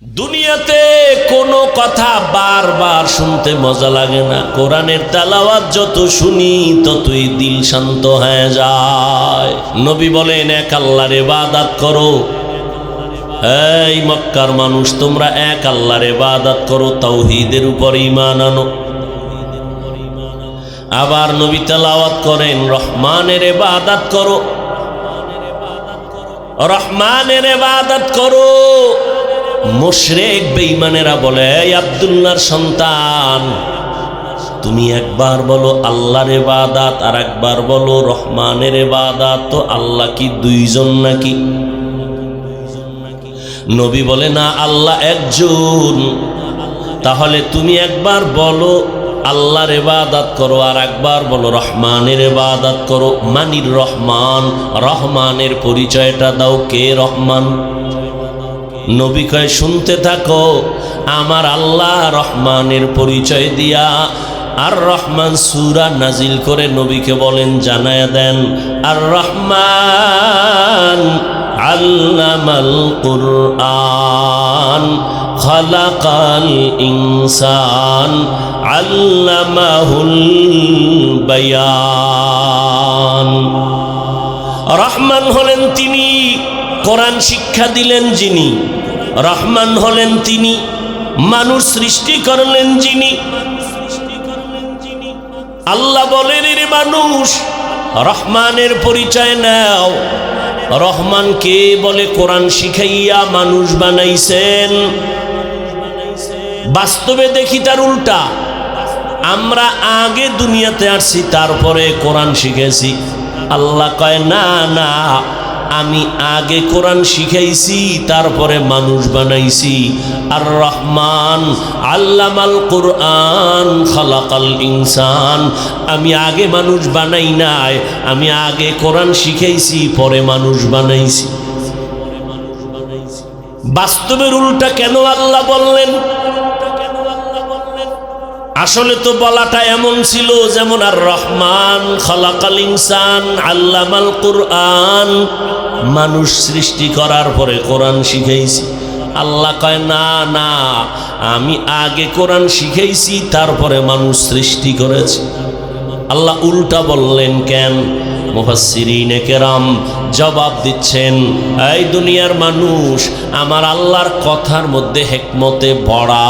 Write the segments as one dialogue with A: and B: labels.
A: দুনিয়াতে কোনো কথা বারবার শুনতে মজা লাগে না। কোরআনের তেলাওয়াত যত শুনি ততই দিল শান্ত হয়ে যায়। নবী বলেন, এক আল্লাহর ইবাদত করো। এই মক্কার মানুষ, তোমরা এক আল্লাহর ইবাদত করো, তাওহীদের উপর ঈমান আনো। আবার নবী তেলাওয়াত করেন, রহমানের ইবাদত করো, রহমানের ইবাদত করো। মুশরিক বেঈমানেরা বলে, এই আব্দুল্লাহর সন্তান, তুমি একবার বলো আল্লাহর ইবাদত আর একবার বলো রহমানের ইবাদত, তো আল্লাহ কি দুইজন নাকি? নবী বলে, না, আল্লাহ একজন। তাহলে তুমি একবার বলো আল্লাহর ইবাদত করো আর একবার বলো রহমানের ইবাদত করো। মানির রহমান, রহমানের পরিচয়টা দাও, কে রহমান? নবী কয়, শুনতে থাকো, আমার আল্লাহ রহমানের পরিচয় দিয়া আর রহমান সূরা নাজিল করে নবীকে বলেন, জানায়া দেন, আর রহমান আল্লামাল কুরআন খালাকাল ইনসান আল্লামাহুল বায়ান। রহমান হলেন তিনি, কোরআন শিক্ষা দিলেন যিনি। রহমান হলেন তিনি, মানুষ সৃষ্টি করলেন যিনি। আল্লাহ বলেন, রে মানুষ, রহমানের পরিচয় নাও। রহমান কে বলে কোরআন শিখাইয়া মানুষ বানাইছেন। বাস্তবে দেখি তার উল্টা। আমরা আগে দুনিয়াতে আসছি, তারপরে কোরআন শিখেছি। আল্লাহ কয়, না না, আমি আগে কোরআন শিখাইছি, তারপরে মানুষ বানাইছি। আর রহমান আল্লামাল কুরআন খালাকাল ইনসান, আমি আগে মানুষ বানাই নাই, আমি আগে কোরআন শিখাইছি, পরে মানুষ বানাইছি। বাস্তবের উল্টা কেন আল্লাহ বললেন? আসলে তো বলাটা এমন ছিল, যেমন আর রহমান খালাকাল ইনসান আল্লামাল কুরআন, মানুষ সৃষ্টি করার পরে কোরআন শিখাইছি। আল্লাহ কয়, না না, আমি আগে কোরআন শিখাইছি, তারপরে মানুষ সৃষ্টি করেছি। আল্লাহ উল্টা বললেন কেন? মুফাসসিরিনে কেরাম জবাব দিচ্ছেন, এই দুনিয়ার মানুষ, আমার আল্লাহর কথার মধ্যে হিকমতে ভরা।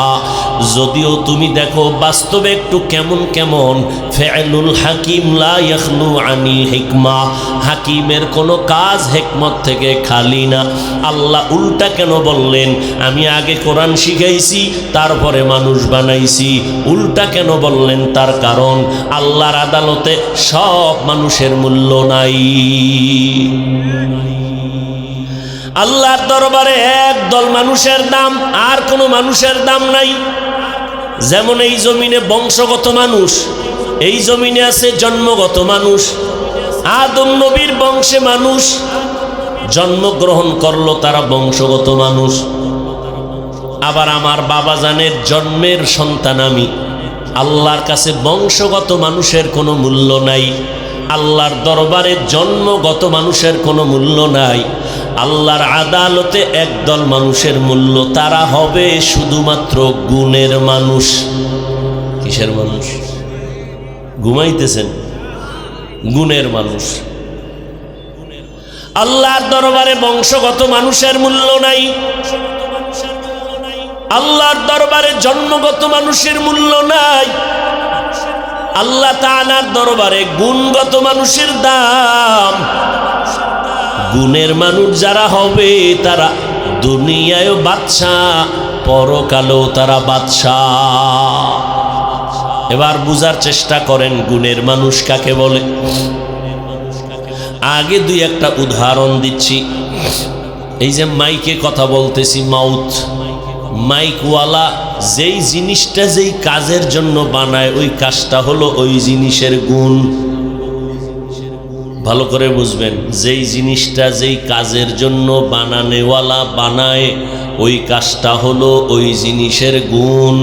A: যদিও তুমি দেখো বাস্তবে একটু কেমন কেমন, ফেলুল হাকিম লা ইয়াখলু আনিল হিকমা, হাকিমের কোনো কাজ হিকমত থেকে খালি না। আল্লাহ উল্টা কেন বললেন, আমি আগে কোরআন শিখাইছি, তারপরে মানুষ বানাইছি? উল্টা কেন বললেন? তার কারণ আল্লাহর আদালতে সব মানুষের মূল্য নাই। আল্লাহর দরবারে একদল মানুষের দাম, আর কোনো মানুষের দাম নাই। যেমন এই জমিনে বংশগত মানুষ, এই জমিনে আছে জন্মগত মানুষ। আদম নবীর বংশে মানুষ জন্মগ্রহণ করলো, তারা বংশগত মানুষ। আবার আমার বাবা জানের জন্মের সন্তান আমি। আল্লাহর কাছে বংশগত মানুষের কোনো মূল্য নাই। আল্লাহর দরবারে জন্মগত মানুষের কোনো মূল্য নাই। আল্লাহর আদালতে একদল মানুষের মূল্য, তারা হবে শুধুমাত্র গুণের মানুষ। কিসের মানুষ? ঘুমাইতেছেন? গুণের মানুষ। আল্লাহর দরবারে বংশগত মানুষের মূল্য নাই। আল্লাহর দরবারে জন্মগত মানুষের মূল্য নাই। আল্লাহ তাআলার দরবারে গুণগত মানুষের দাম। গুণের মানুষ যারা হবে, তারা দুনিয়ায়ও বাদশাহ, পরকালেও তারা বাদশাহ। এবার বুঝার চেষ্টা করেন গুণের মানুষ কাকে বলে। আগে দুই একটা উদাহরণ দিচ্ছি। এই যে মাইকে কথা বলতেছি, মাউথ, মাইকওয়ালা যেই জিনিসটা যেই কাজের জন্য বানায়, ওই কাজটা হলো ওই জিনিসের গুণ। ভালো করে বুঝবেন, যেই জিনিসটা যেই কাজের জন্য বানানেওয়ালা বানায়, ওই কাজটা হলো ওই জিনিসের গুণ।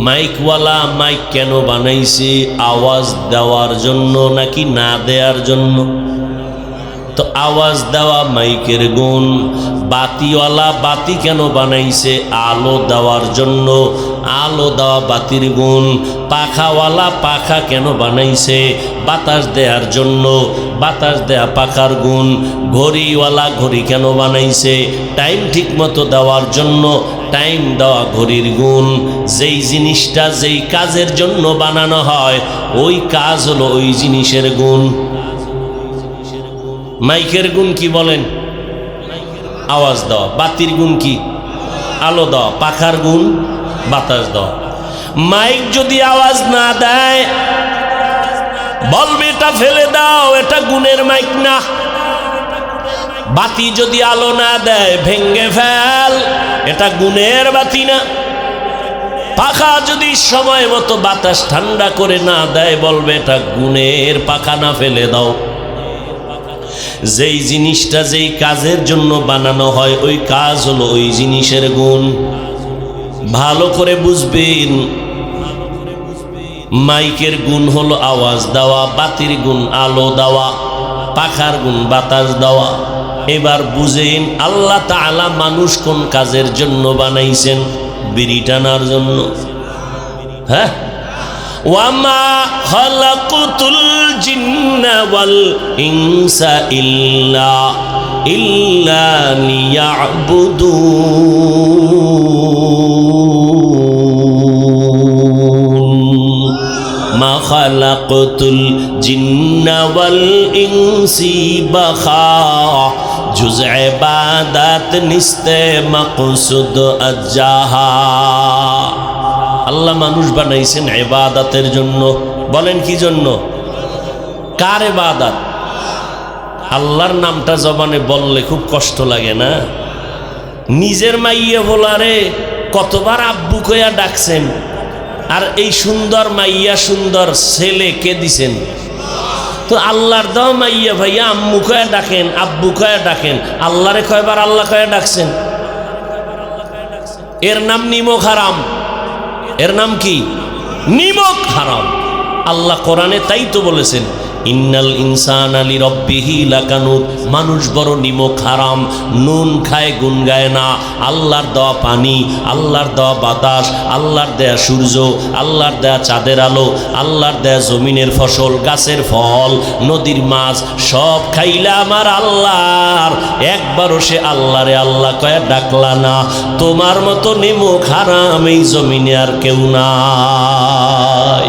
A: মাইকওয়ালা মাইক কেন বানাইছে? আওয়াজ দেওয়ার জন্য নাকি না দেওয়ার জন্য? তো আওয়াজ দেওয়া মাইকের গুণ। বাতিওয়ালা বাতি কেন বানাইছে? আলো দেওয়ার জন্য, আলো দেওয়া বাতির গুণ। পাখাওয়ালা পাখা কেন বানাইছে? বাতাস দেওয়ার জন্য, বাতাস দেয়া পাখার গুণ। ঘড়িওয়ালা ঘড়ি কেন বানাইছে? টাইম ঠিক মতো দেওয়ার জন্য, টাইম দেওয়া ঘড়ির গুণ। যেই জিনিসটা যেই কাজের জন্য বানানো হয় ওই কাজ হলো ওই জিনিসের গুণ। মাইকের গুণ কি বলেন? আওয়াজ দেওয়া। বাতির গুণ কি? আলো দেওয়া। পাখার গুণ বাতাস দেওয়া। মাইক যদি আওয়াজ না দেয় বলবে এটা ফেলে দাও, এটা গুণের মাইক না। বাতি যদি আলো না দেয় ভেঙ্গে ফেল, এটা গুণের বাতি না। পাখা যদি সময় মতো বাতাস ঠান্ডা করে না দেয় বলবে এটা গুণের পাখা না, ফেলে দাও। যেই জিনিসটা যেই কাজের জন্য বানানো হয় ওই কাজ হলো ওই জিনিসের গুণ। ভালো করে বুঝবেন। মাইকের গুণ হলো আওয়াজ দেওয়া, বাতির গুণ আলো দেওয়া, পাখার গুণ বাতাস দেওয়া। এবার বুঝেন আল্লাহ তাআলা মানুষ কোন কাজের জন্য বানাইছেন? বিড়ি টানার জন্য। হ্যাঁ, ওয়ামা খালাকুতুল জিন্না ওয়াল ইনসা ইল্লা লিয়াবুদুন। মা খালাকুতুল জিন্না ওয়াল ইনসি বাখা জুজ ইবাদত নিস্তে মাকসুদ আজ্জাহা। আল্লাহ মানুষ বানাইছেন ইবাদতের জন্য। বলেন কি জন্য? কার ইবাদত? আল্লাহর নামটা জবানে বললে খুব কষ্ট লাগে না? নিজের মাইয়া বলারে কতবার আব্বু কইয়া ডাকছেন, আর এই সুন্দর মাইয়া সুন্দর ছেলে কে দিছেন? তো আল্লাহর দাও মাইয়া ভাইয়া আম্মু কয়া ডাকেন, আব্বু কয়া ডাকেন, আল্লাহরে কয়বার আল্লাহ কয়া ডাকছেন? এর নাম নিমক হারাম। এর নাম কি? নিমক হারাম। আল্লাহ কোরআনে তাই তো বলেছেন, ইন্নাল ইনসানা লিরাব্বিহি লাকানুত। মানুষ বড় নিমক হারাম, নুন খায় গুন গায় না। আল্লাহর দেওয়া পানি, আল্লাহর দেওয়া বাতাস, আল্লাহর দেয়া সূর্য, আল্লাহর দেয়া চাঁদের আলো, আল্লাহর দেয়া জমিনের ফসল, গাছের ফল, নদীর মাছ সব খাইলা আমার আল্লাহর। একবারও সে আল্লাহরে আল্লাহ কয়া ডাকলা না। তোমার মতো নিমক হারাম এই জমিনে আর কেউ নাই।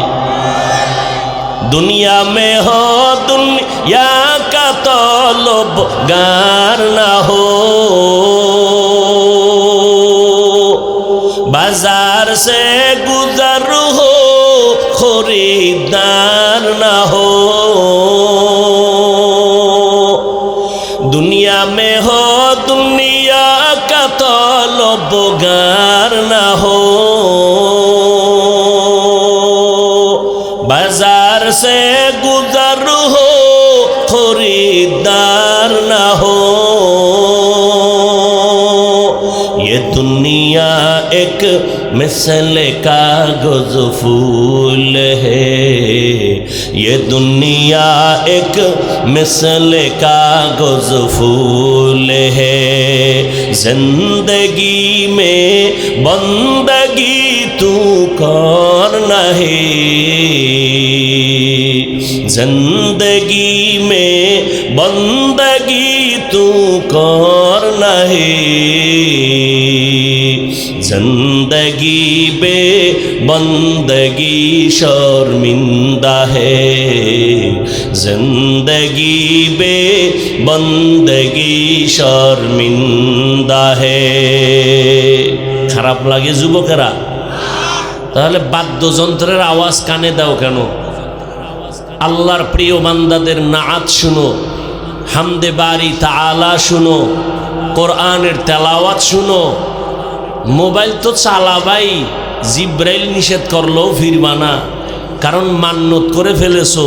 A: दुनिया में हो दुनिया का तलबगार ना हो, बाजार से गुजर हो खरीदार ना हो। दुनिया में हो दुनिया का तलबगार ना हो, बाजार से गुजर हो खरीदार ना हो। ये दुनिया एक मिसल कागज फूल है, ये दुनिया एक मिसल कागज फूल है। जिंदगी में बंदगी तू करना है, जिंदगी में बंदगी तू करना है। जिंदगी बे बंदगी शर्मिंदा है, जिंदगी बे बंदगी शर्मिंदा है। খারাপ লাগে যুবকেরা? তাহলে বাদ্যযন্ত্রের আওয়াজ কানে দাও কেন? আল্লাহর প্রিয় বান্দাদের নাআত শুনো, হামদে বারি তাআলা শুনো, কোরআনের তেলাওয়াত শুনো। মোবাইল তো চালাবাই, জিব্রাইল নিষেধ করলেও ফিরবা না, কারণ মান্নত করে ফেলেছো।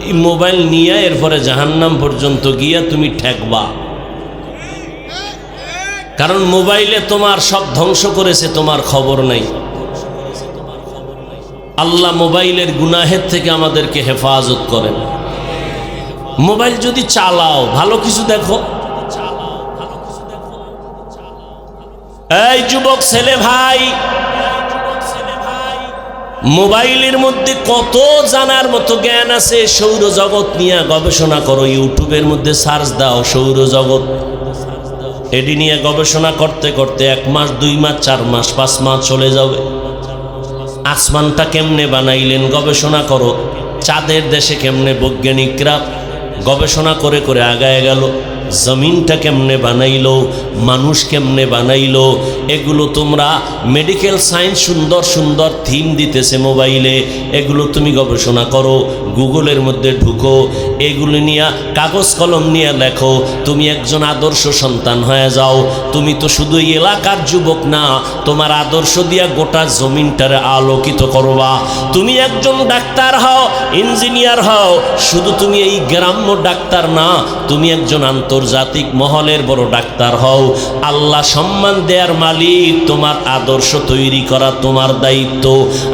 A: এই মোবাইল নিয়ে এরপরে জাহান্নাম পর্যন্ত গিয়া তুমি ঠেকবা, কারণ মোবাইলে তোমার সব ধ্বংস করেছে, তোমার খবর নাই। আল্লাহ মোবাইলের গুনাহের থেকে আমাদেরকে হেফাজত করেন। মোবাইল যদি চালাও ভালো কিছু দেখো। এই যুবক ছেলে ভাই, মোবাইলের মধ্যে কত জানার মতো জ্ঞান আছে। সৌরজগৎ নিয়ে গবেষণা করো, ইউটিউবের মধ্যে সার্চ দাও সৌরজগৎ। এটি নিয়ে গবেষণা করতে করতে 1 মাস 2 মাস 4 মাস 5 মাস চলে যাবে। আসমানটা কেমনে বানাইলেন গবেষণা করো। চাঁদের দেশে কেমনে বৈজ্ঞানিকরা গবেষণা করে করে আগায় গেল। জমিনটা কেমনে বানাইলো, মানুষ কেমনে বানাইলো, এগুলো তোমরা মেডিকেল সায়েন্স সুন্দর সুন্দর থিম দিতেছে মোবাইলে, এগুলো তুমি গবেষণা করো, গুগলের মধ্যে ঢুকো, এগুলো নিয়ে কাগজ কলম নিয়ে লেখো। তুমি একজন আদর্শ সন্তান হয়ে যাও। তুমি তো শুধু এলাকার যুবক না, তোমার আদর্শ দিয়া গোটা জমিনটারে আলোকিত করবা। তুমি একজন ডাক্তার হও, ইঞ্জিনিয়ার হও, শুধু তুমি এই গ্রাম্য ডাক্তার না, তুমি একজন আন্তর্জাতিক মহলের বড় ডাক্তার হও। আল্লাহ সম্মান দেয়ার মালিক, তোমার আদর্শ তৈরি করা তোমার দায়িত্ব।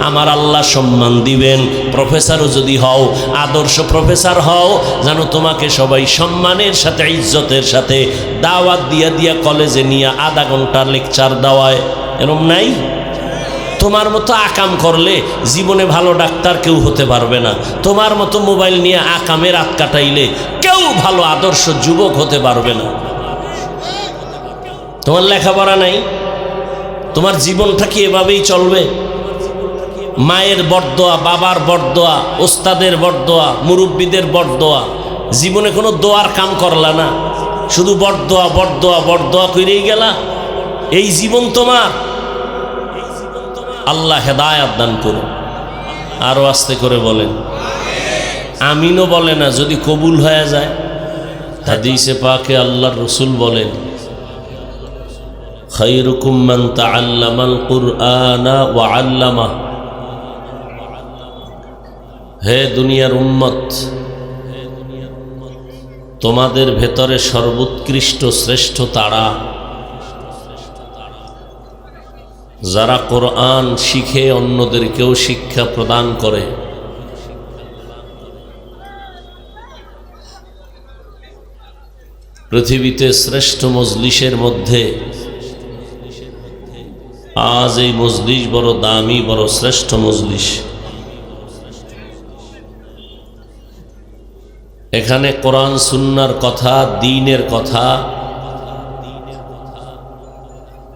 A: আমার আল্লাহ সম্মান দিবেন। প্রফেসরও যদি হও, আদর্শ প্রফেসর হও, জানো তোমাকে সবাই সম্মানের সাথে ইজ্জতের সাথে দাওয়াত দিয়া দিয়া কলেজে নিয়ে আধা ঘন্টার লেকচার দেওয়ায়, এরম নাই? তোমার মতো আকাম করলে জীবনে ভালো ডাক্তার কেউ হতে পারবে না। তোমার মতো মোবাইল নিয়ে আকামে রাত কাটাইলে কেউ ভালো আদর্শ যুবক হতে পারবে না। তোমার লেখাপড়া নাই, তোমার জীবনটা কি এভাবেই চলবে? মায়ের বরদোয়া, বাবার বরদোয়া, ওস্তাদের বরদোয়া, মুরব্বীদের বরদোয়া, জীবনে কোনো দোয়ার কাম করলা না, শুধু বরদোয়া বরদোয়া বরদোয়া করেই গেলা। এই জীবন তোমার? আল্লাহ হেদায়াত দান করুন। আরো আস্তে করে বলেন আমিনও বলে না, যদি কবুল হয়ে যায়। হাদিসে পাকে আল্লাহর রাসূল বলেন, খায়রুকুম মান তাআল্লামাল কুরআনা ওয়া আল্লামা। হে দুনিয়ার উম্মত, তোমাদের ভেতরে সর্বোৎকৃষ্ট শ্রেষ্ঠ তারা যারা কোরআন শিখে অন্যদেরকেও শিক্ষা প্রদান করে। পৃথিবীতে শ্রেষ্ঠ মজলিসের মধ্যে আজ এই মজলিস বড় দামি, বড় শ্রেষ্ঠ মজলিস। এখানে কোরআন সুন্নাহর কথা, দ্বীনের কথা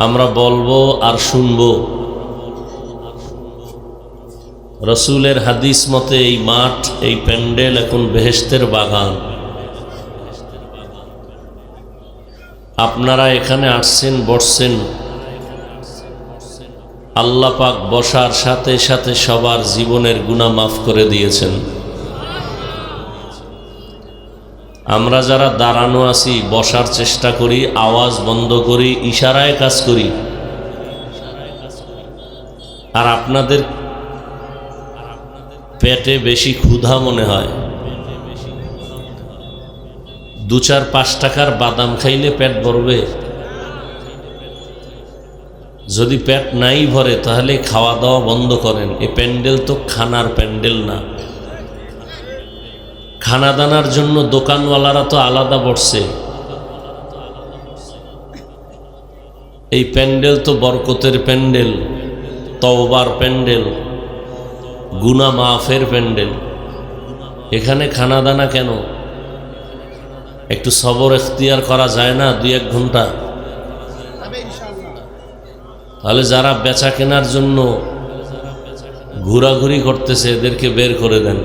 A: আমরা বলবো আর শুনবো। রসুলের হাদিস মতে এই মাঠ, এই প্যান্ডেল এখন বেহেশতের বাগান। আপনারা এখানে আসছেন, বসছেন, আল্লাহ পাক বসার সাথে সাথে সবার জীবনের গুনাহ মাফ করে দিয়েছেন। আমরা যারা দাঁড়ানো আছি, বসার চেষ্টা করি, আওয়াজ বন্ধ করি, ইশারায় কাজ করি। আর আপনাদের পেটে বেশি ক্ষুধা মনে হয়। 2-4-5 টাকার বাদাম খাইলে পেট ভরবে? যদি পেট নাই ভরে তাহলে খাওয়া দাওয়া বন্ধ করেন। এই প্যান্ডেল তো খানার প্যান্ডেল না। খানা দানার জন্য দোকানওয়ালারা তো আলাদা বসছে। এই প্যান্ডেল তো বরকতের প্যান্ডেল, তওবার প্যান্ডেল, গুনাহ মাফের প্যান্ডেল। এখানে খানা দানা কেন? একটু সবর এখতিয়ার করা যায় না 2-1 ঘন্টা? তাহলে যারা বেচা কেনার জন্য ঘোরাঘুরি করতেছে এদেরকে বের করে দেন।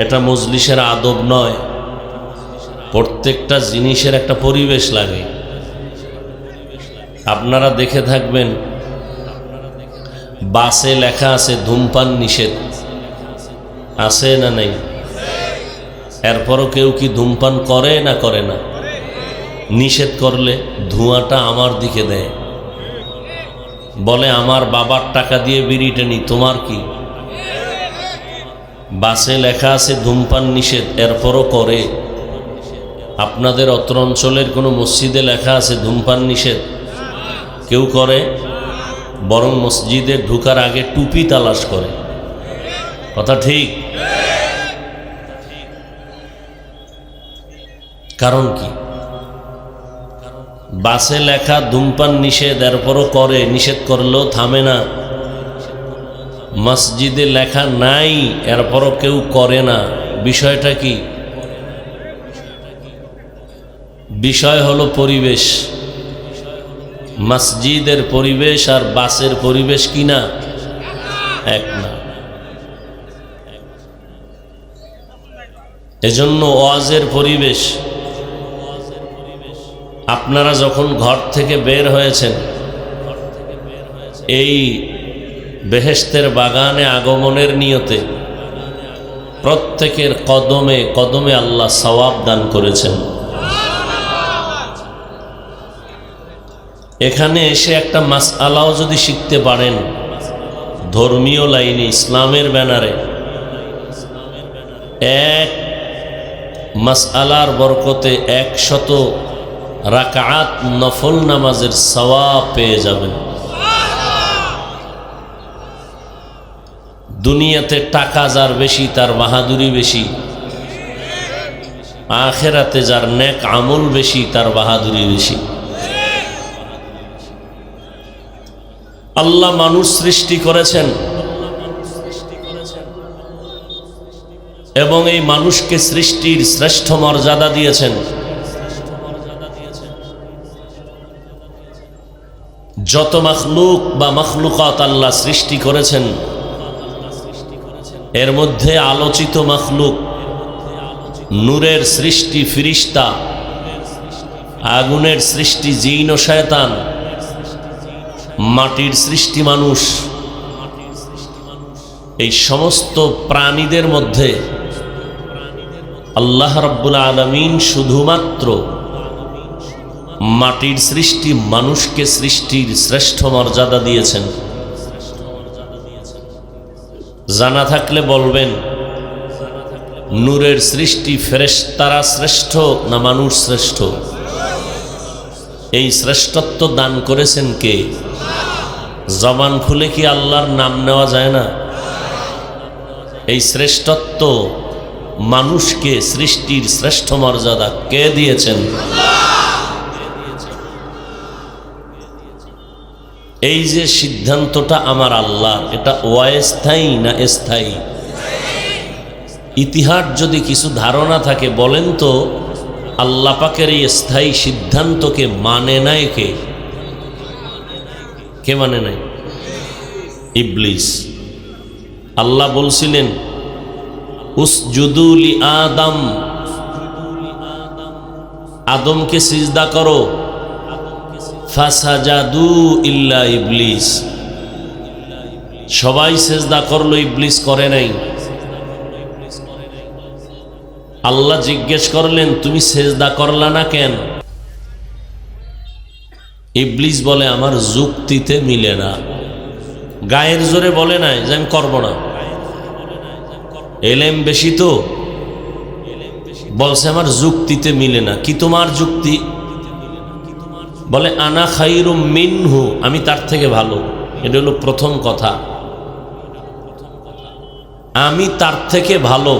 A: এটা মজলিসের আদব নয়। প্রত্যেকটা জিনিসের একটা পরিবেশ লাগে। আপনারা দেখে থাকবেন বাসে লেখা আছে ধূমপান নিষেধ, আছে না নেই? এরপরও কেউ কি ধূমপান করে না করে না? নিষেধ করলে ধোঁয়াটা আমার দিকে দেয়, বলে আমার বাবার টাকা দিয়ে বিড়ি টেনি, তোমার কি? বাসে লেখা আছে ধূমপান নিষেধ, এরপরও করে। আপনাদের অত্র অঞ্চলের কোনো মসজিদে লেখা আছে ধূমপান নিষেধ, কেউ করে? বরং মসজিদে ঢুকার আগে টুপি তালাশ করে। কথা ঠিক? কারণ কি? বাসে লেখা ধূমপান নিষেধ, এরপরও করে, নিষেধ করলেও থামে না। মসজিদে লেখা নাই, এরপরও কেউ করে না। বিষয়টা কি? বিষয় হলো পরিবেশ। মসজিদের পরিবেশ আর বাসের পরিবেশ কি না? এক না। এজন্য ওয়াজের পরিবেশ, আপনারা যখন ঘর থেকে বের হয়েছেন এই বেহেশতের বাগানে আগমনের নিয়তে, প্রত্যেকের কদমে কদমে আল্লাহ সওয়াব দান করেছেন। এখানে এসে একটা মাসআলাও যদি শিখতে পারেন, ধর্মীয় লাইনে ইসলামের ব্যানারে, এক মাসআলার বরকতে 100 রাকাত নফল নামাজের সওয়াব পেয়ে যাবেন। দুনিয়াতে টাকা যার বেশি তার বাহাদুরি বেশি, আখিরাতে যার নেক আমল বেশি তার বাহাদুরি বেশি। আল্লাহ মানুষ সৃষ্টি করেছেন এবং এই মানুষকে সৃষ্টির শ্রেষ্ঠ মর্যাদা দিয়েছেন। যত মখলুক বা মখলুকাত আল্লাহ সৃষ্টি করেছেন, এর মধ্যে আলোচিত মখলুক, নূরের সৃষ্টি ফিরিস্তা, আগুনের সৃষ্টি জিন ও শয়তান, মাটির সৃষ্টি মানুষ, এই সমস্ত প্রাণীদের মধ্যে আল্লাহ রাব্বুল আলামিন শুধুমাত্র মাটির সৃষ্টি মানুষকে সৃষ্টির শ্রেষ্ঠ মর্যাদা দিয়েছেন। জানা থাকলে বলবেন, নূরের সৃষ্টি ফেরেশতারা শ্রেষ্ঠ না মানুষ শ্রেষ্ঠ? এই শ্রেষ্ঠত্ব দান করেছেন কে? জবান খুলে কি আল্লাহর নাম নেওয়া যায় না? এই শ্রেষ্ঠত্ব মানুষকে সৃষ্টির শ্রেষ্ঠ মর্যাদা কে দিয়েছেন? এই যে সিদ্ধান্তটা আমার আল্লাহর, এটা অস্থায়ী না স্থায়ী? ইতিহাস যদি কিছু ধারণা থাকে বলেন তো, আল্লাহ পাকের এই স্থায়ী সিদ্ধান্তকে মানে নাই কে? কে মানে নাই? ইবলিস। আল্লাহ বলছিলেন উসজুদু লি আদম, আদমকে সিজদা করো, ফাসাজাদু ইল্লা ইবলিস, সবাই সিজদা করলো, ইবলিস করে নাই। আল্লাহ জিজ্ঞেস করলেন তুমি সিজদা করলা না কেন? ইবলিস বলে আমার যুক্তিতে মিলে না। গায়ের জোরে বলে নাই যে আমি করবো না, এলেম বেশি তো, বলছে আমার যুক্তিতে মিলে না। কি তোমার যুক্তি? বলে আনা খাইরুম মিনহু, আমি তার থেকে ভালো। এটা হলো প্রথম কথা, আমি তার থেকে ভালো।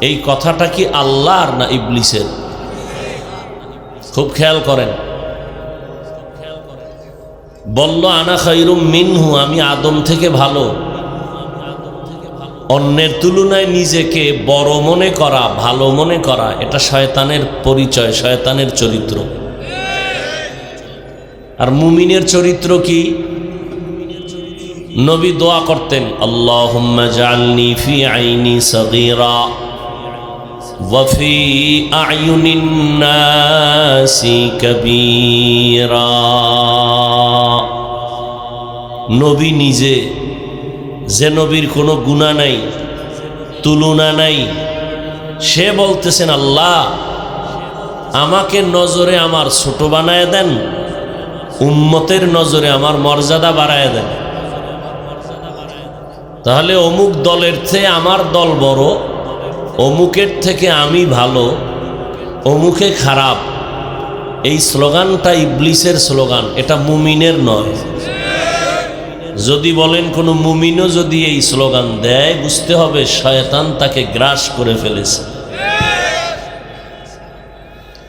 A: এই কথাটা কি আল্লাহর না ইবলিসের? খুব খেয়াল করেন। বলল আনা খাইরুম মিনহু, আমি আদম থেকে ভালো। অন্যের তুলনায় নিজেকে বড় মনে করা, ভালো মনে করা, এটা শয়তানের পরিচয়, শয়তানের চরিত্র। আর মুমিনের চরিত্র কি? নবী দোয়া করতেন আল্লাহুম্মা জাআলনি ফি আইনি সগীরা ওয়া ফি আ'য়ুনিন নাসি কাবীরা। নবী নিজে, যে নবীর কোনো গুনাহ নাই, তুলনা নাই, সে বলতেছেন আল্লাহ আমাকে নজরে আমার ছোট বানায় দেন, উম্মতের নজরে আমার মর্যাদা বাড়ায় দেন। তাহলে অমুক দলের থেকে আমার দল বড়, অমুকের থেকে আমি ভালো, অমুকে খারাপ, এই স্লোগানটা ইবলিসের স্লোগান, এটা মুমিনের নয়। যদি বলেন কোনো মুমিনও যদি এই স্লোগান দেয়, বুঝতে হবে শয়তান তাকে গ্রাস করে ফেলেছে।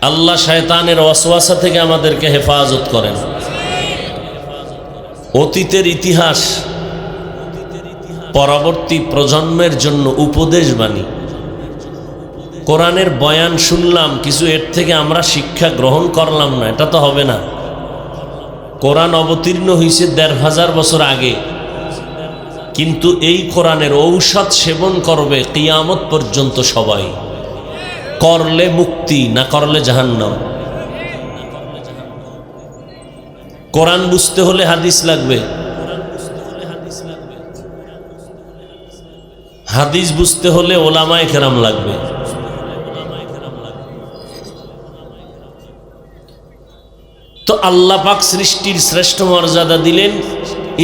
A: আল্লাহ শয়তানের ওয়াসওয়াসা থেকে আমাদেরকে হেফাজত করেন। অতীতের ইতিহাস পরবর্তী প্রজন্মের জন্য উপদেশ বাণী। কোরআনের বয়ান শুনলাম কিছু, এর থেকে আমরা শিক্ষা গ্রহণ করলাম না, এটা তো হবে না। কোরআন অবতীর্ণ হয়েছে ১৫০০ বছর আগে, কিন্তু এই কোরআনের ঔষধ সেবন করবে কিয়ামত পর্যন্ত সবাই। করলে মুক্তি, না করলে জাহান্নাম। কোরআন বুঝতে হলে হাদিস লাগবে, হাদিস বুঝতে হলে ওলামায়ে কেরাম লাগবে। তো আল্লাহ পাক সৃষ্টির শ্রেষ্ঠ মর্যাদা দিলেন,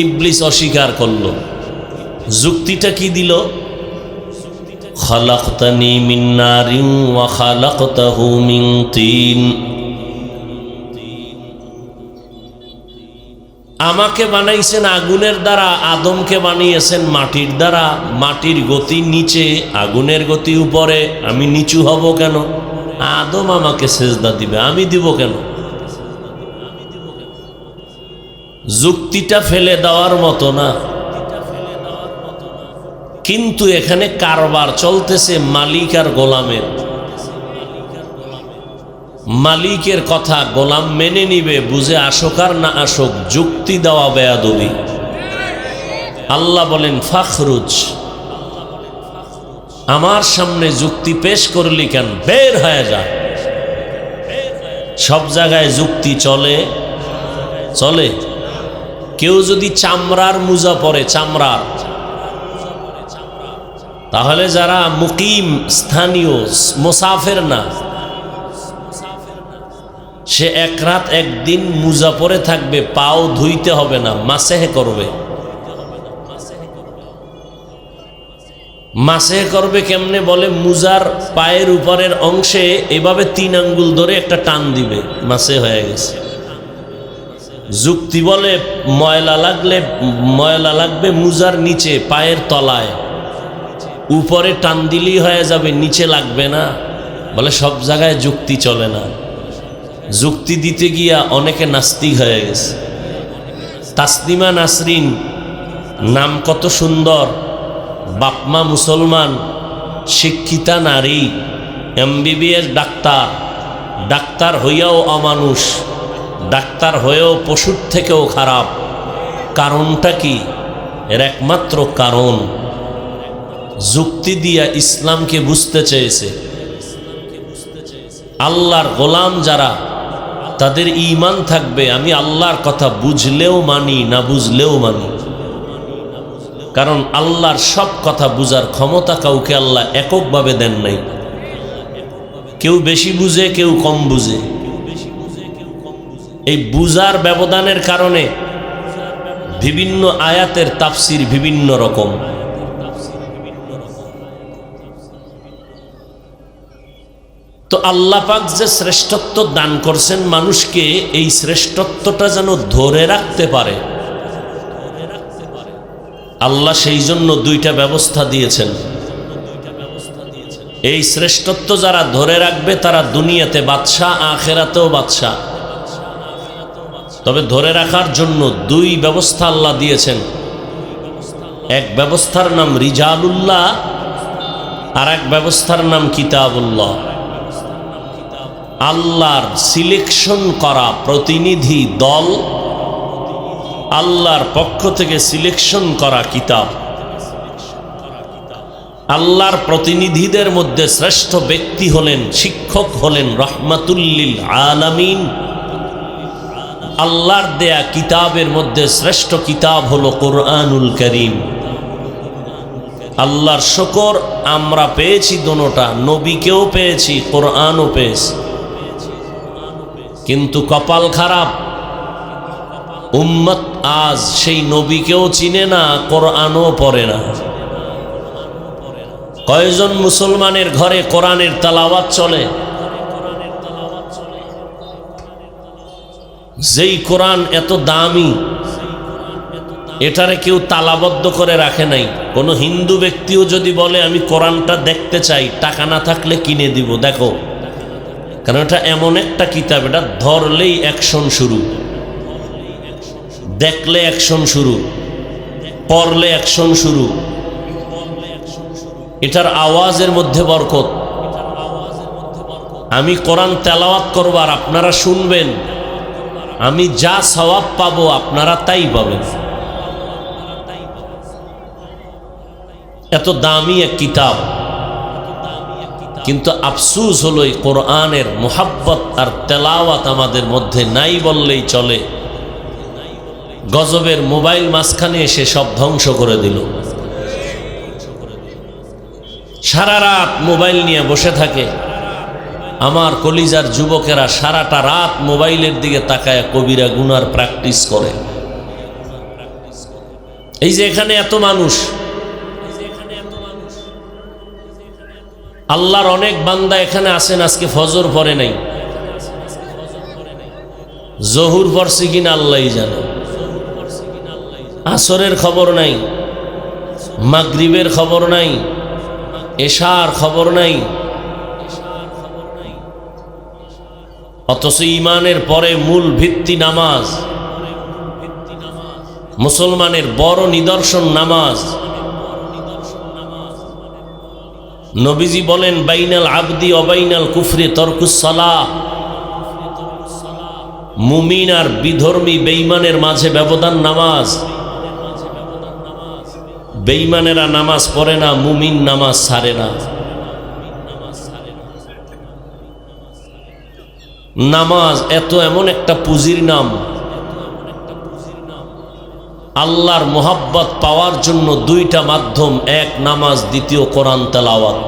A: ইবলিস অস্বীকার করলো। যুক্তিটা কি দিল? খালাকতানি মিন নারিন ওয়া খালাকতাহু মিন তিন। আমাকে বানাইছেন আগুনের দ্বারা, আদমকে বানিয়েছেন মাটির দ্বারা। মাটির গতি নিচে, আগুনের গতি উপরে। আমি নিচু হব কেন? আদম আমাকে সেজদা দিবে, আমি দিব কেন? যুক্তিটা ফেলে দেওয়ার মতো না, কিন্তু এখানে কারবার চলতেছে মালিক আর গোলামের। মালিকের কথা গোলাম মেনে নিবে, বুঝে আসুক আর না আসুক, যুক্তি দেওয়া বেয়াদবি। আল্লাহ বলেন ফাখরুজ, আমার সামনে যুক্তি পেশ করলি কেন? বের হয়ে যা। সব জায়গায় যুক্তি চলে চলে। কেউ যদি চামড়ার মুজা পরে, চামড়ার, তাহলে যারা মুকিম স্থানীয় মুসাফির না, সে এক রাত একদিন মুজা পরে থাকবে, পাও ধুইতে হবে না, মাসেহ করবে। মাসেহ করবে কেমনে বলে? মুজার পায়ের উপরের অংশে এভাবে ৩ আঙ্গুল ধরে একটা টান দিবে, মাসে হয়ে গেছে। যুক্তি বলে ময়লা লাগবে মুজার নিচে, পায়ের তলায়, উপরে টান দিলেই হয়ে যাবে, নিচে লাগবে না। বলে সব জায়গায় যুক্তি চলে না। যুক্তি দিতে গিয়া অনেকে নাস্তিক হয়ে গেছে। তাসলিমা নাসরিন নাম কত সুন্দর, বাপমা মুসলমান, শিক্ষিতা নারী, MBBS ডাক্তার, ডাক্তার হইয়াও অমানুষ, ডাক্তার হয়েও পশুর থেকেও খারাপ। কারণটা কি? এর একমাত্র কারণ যুক্তি দিয়া ইসলামকে বুঝতে চেয়েছে। আল্লাহর গোলাম যারা, তাদের ঈমান থাকবে আমি আল্লাহর কথা বুঝলেও মানি, না বুঝলেও মানি। কারণ আল্লাহর সব কথা বুঝার ক্ষমতা কাউকে আল্লাহ এককভাবে দেন নাই। কেউ বেশি বুঝে, কেউ কম বুঝে। এই বুঝার ব্যবধানের কারণে বিভিন্ন আয়াতের তাফসির বিভিন্ন রকম। তো আল্লাহ পাক যে শ্রেষ্ঠত্ব দান করছেন মানুষকে, এই শ্রেষ্ঠত্বটা যেন ধরে রাখতে পারে, আল্লাহ সেই জন্য 2টা ব্যবস্থা দিয়েছেন। এই শ্রেষ্ঠত্ব যারা ধরে রাখবে তারা দুনিয়াতে বাদশা, আখিরাতেও বাদশা। তবে ধরে রাখার জন্য 2 ব্যবস্থা আল্লাহ দিয়েছেন। এক ব্যবস্থার নাম রিজালুল্লাহ, আর এক ব্যবস্থার নাম কিতাবুল্লাহ। আল্লাহর সিলেকশন করা প্রতিনিধি দল, আল্লাহর পক্ষ থেকে সিলেকশন করা কিতাব। আল্লাহর প্রতিনিধিদের মধ্যে শ্রেষ্ঠ ব্যক্তি হলেন, শিক্ষক হলেন রাহমাতুল লিল আলামিন। আল্লাহর দেয়া কিতাবের মধ্যে শ্রেষ্ঠ কিতাব হলো কোরআনুল কারীম। আল্লাহর শুকর, আমরা পেয়েছি দোনোটা, নবীকেও পেয়েছি, কোরআনও পেয়েছি। কিন্তু কপাল খারাপ, উম্মত আজ সেই নবীকেও চিনে না, কোরআনও পড়ে না। কয়জন মুসলমানের ঘরে কোরআনের তেলাওয়াত চলে? যেই কোরআন এত দামি, এটারে কেউ তালাবদ্ধ করে রাখে নাই। কোনো হিন্দু ব্যক্তিও যদি বলে আমি কোরআনটা দেখতে চাই, টাকা না থাকলে কিনে দিব, দেখো কারণ এটা এমন একটা কিতাব, এটা ধরলেই অ্যাকশন শুরু, দেখলে অ্যাকশন শুরু, পড়লে অ্যাকশন শুরু। এটার আওয়াজের মধ্যে বরকত। আমি কোরআন তেলাওয়াত করব আর আপনারা শুনবেন, আমি যা সওয়াব পাবো আপনারা তাই পাবেন। এত দামি এক কিতাব, কিন্তু আফসোস হলো এই কোরআনের মুহাব্বত আর তেলাওয়াত আমাদের মধ্যে নাই বললেই চলে। গজবের মোবাইল মাঝখানে এসে সব ধ্বংস করে দিল। সারা রাত মোবাইল নিয়ে বসে থাকে। আমার কলিজার যুবকেরা সারাটা রাত মোবাইলের দিকে তাকায় কবিরা গুনার প্র্যাকটিস করে। এই যে এখানে এত মানুষ, আল্লাহর অনেক বান্দা এখানে আছেন আজকে ফজর পড়ে নাই, জহুর পড়ছে কিনা আল্লাহই জানে, আসরের খবর নাই, মাগরিবের খবর নাই, এশার খবর নাই। অথচ ঈমানের পরে মূল ভিত্তি নামাজ, মুসলমানের বড় নিদর্শন নামাজ। নবীজি বলেন বাইনাল আবদি অবাইনাল কুফরি তরকুস সালাহ। মুমিন আর বিধর্মী বেঈমানের মাঝে ব্যবধান নামাজ। বেঈমানেরা নামাজ পড়ে না, মুমিন নামাজ ছাড়ে না। নামাজ এমন একটা পুঁজির নাম, আল্লাহর মোহাব্বত পাওয়ার জন্য দুইটা মাধ্যম, এক নামাজ, দ্বিতীয় কোরআন তেলাওয়াত।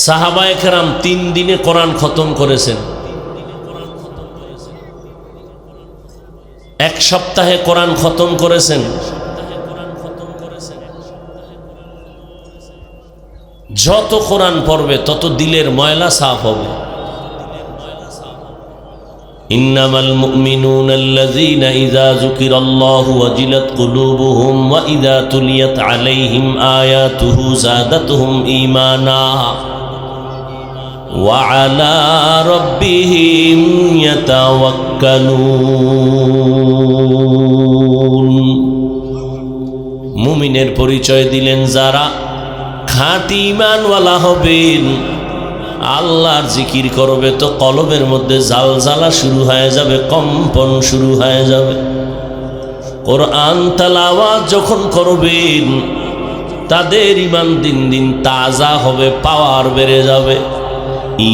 A: সাহাবায়ে কেরাম 3 দিনে কোরআন খতম করেছেন, 1 সপ্তাহে কোরআন খতম করেছেন। যত কোরআন পড়বে তত দিলের ময়লা সাফ হবে। ইন্নামাল মুমিনুনা আল্লাযীনা ইযা যুকিরাল্লাহু ওয়াজিলাত কুলুবুহুম ওয়া ইযা তুলিয়াত আলাইহিম আয়াতুহু যাদাতুহুম ঈমানা ওয়া আলা রাব্বিহিম ইয়াতাওয়াক্কালুন। মুমিনের পরিচয় দিলেন যারা খাঁটি ঈমানওয়ালা হবেন, আল্লাহর জিকির করবে তো কলবের মধ্যে জালজালা শুরু হয়ে যাবে, কম্পন শুরু হয়ে যাবে। কোরআন তেলাওয়াত যখন করবেন তাদের ঈমান দিন দিন তাজা হবে, পাওয়ার বেড়ে যাবে।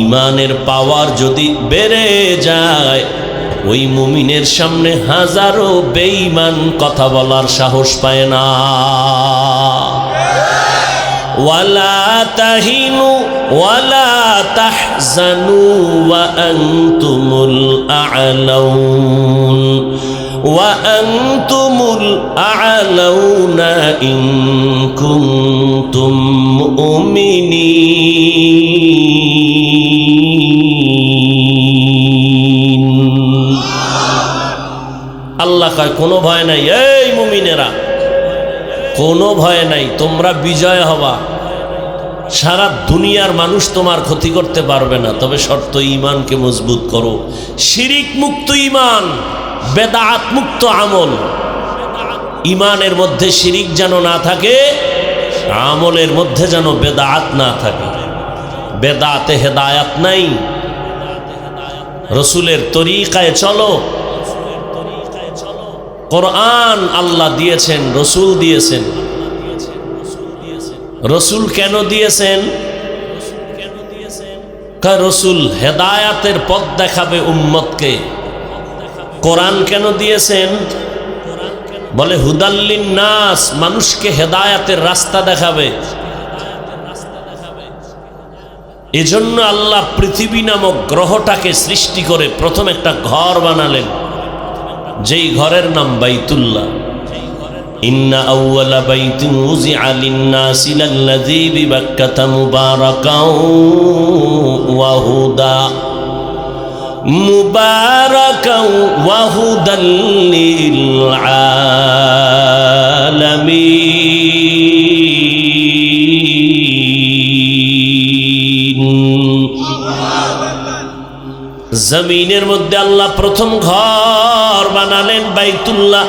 A: ঈমানের পাওয়ার যদি বেড়ে যায়, ওই মুমিনের সামনে হাজারো বেঈমান কথা বলার সাহস পায় না। ওয়ালা তাহিনু ওয়ালা তাহজানু ওয়া আনতুমুল আ'লাউন ওয়া আনতুমুল আ'লাউনা ইন কুনতুম মুমিনিন। আল্লাহ কয় কোনো ভয় নাই, এই মুমিনেরা কোনো ভয় নাই, তোমরা বিজয় হবা। সারা দুনিয়ার মানুষ তোমার ক্ষতি করতে পারবে না, তবে শর্ত ঈমানকে মজবুত করো। শিরিক মুক্ত ঈমান, বেদাত মুক্ত আমল। ঈমানের মধ্যে শিরিক যেন না থাকে, আমলের মধ্যে যেন বেদাত না থাকে। বেদাতে হেদায়াত নাই। রসুলের তরিকায় চলো। কোরআন আল্লাহ দিয়েছেন, রসুল দিয়েছেন। রসুল কেন দিয়েছেন? রসুল হেদায়াতের পথ দেখাবে উম্মতকে। কোরআন কেন দিয়েছেন? বলে হুদাল্লিন নাস, মানুষকে হেদায়াতের রাস্তা দেখাবে। এজন্য আল্লাহ পৃথিবী নামক গ্রহটাকে সৃষ্টি করে প্রথম একটা ঘর বানালেন, যেই ঘরের নাম বাইতুল্লাহ। ইন্না আউওয়ালা বাইতিন উযিআ লিন-নাসি লাল্লাযী বিবাক্কাতা মুবারাকাও ওয়া হুদা মুবারাকাও ওয়া হুদাল লিল আলামিন। জমিনের মধ্যে আল্লাহ প্রথম ঘর বানালেন বাইতুল্লাহ,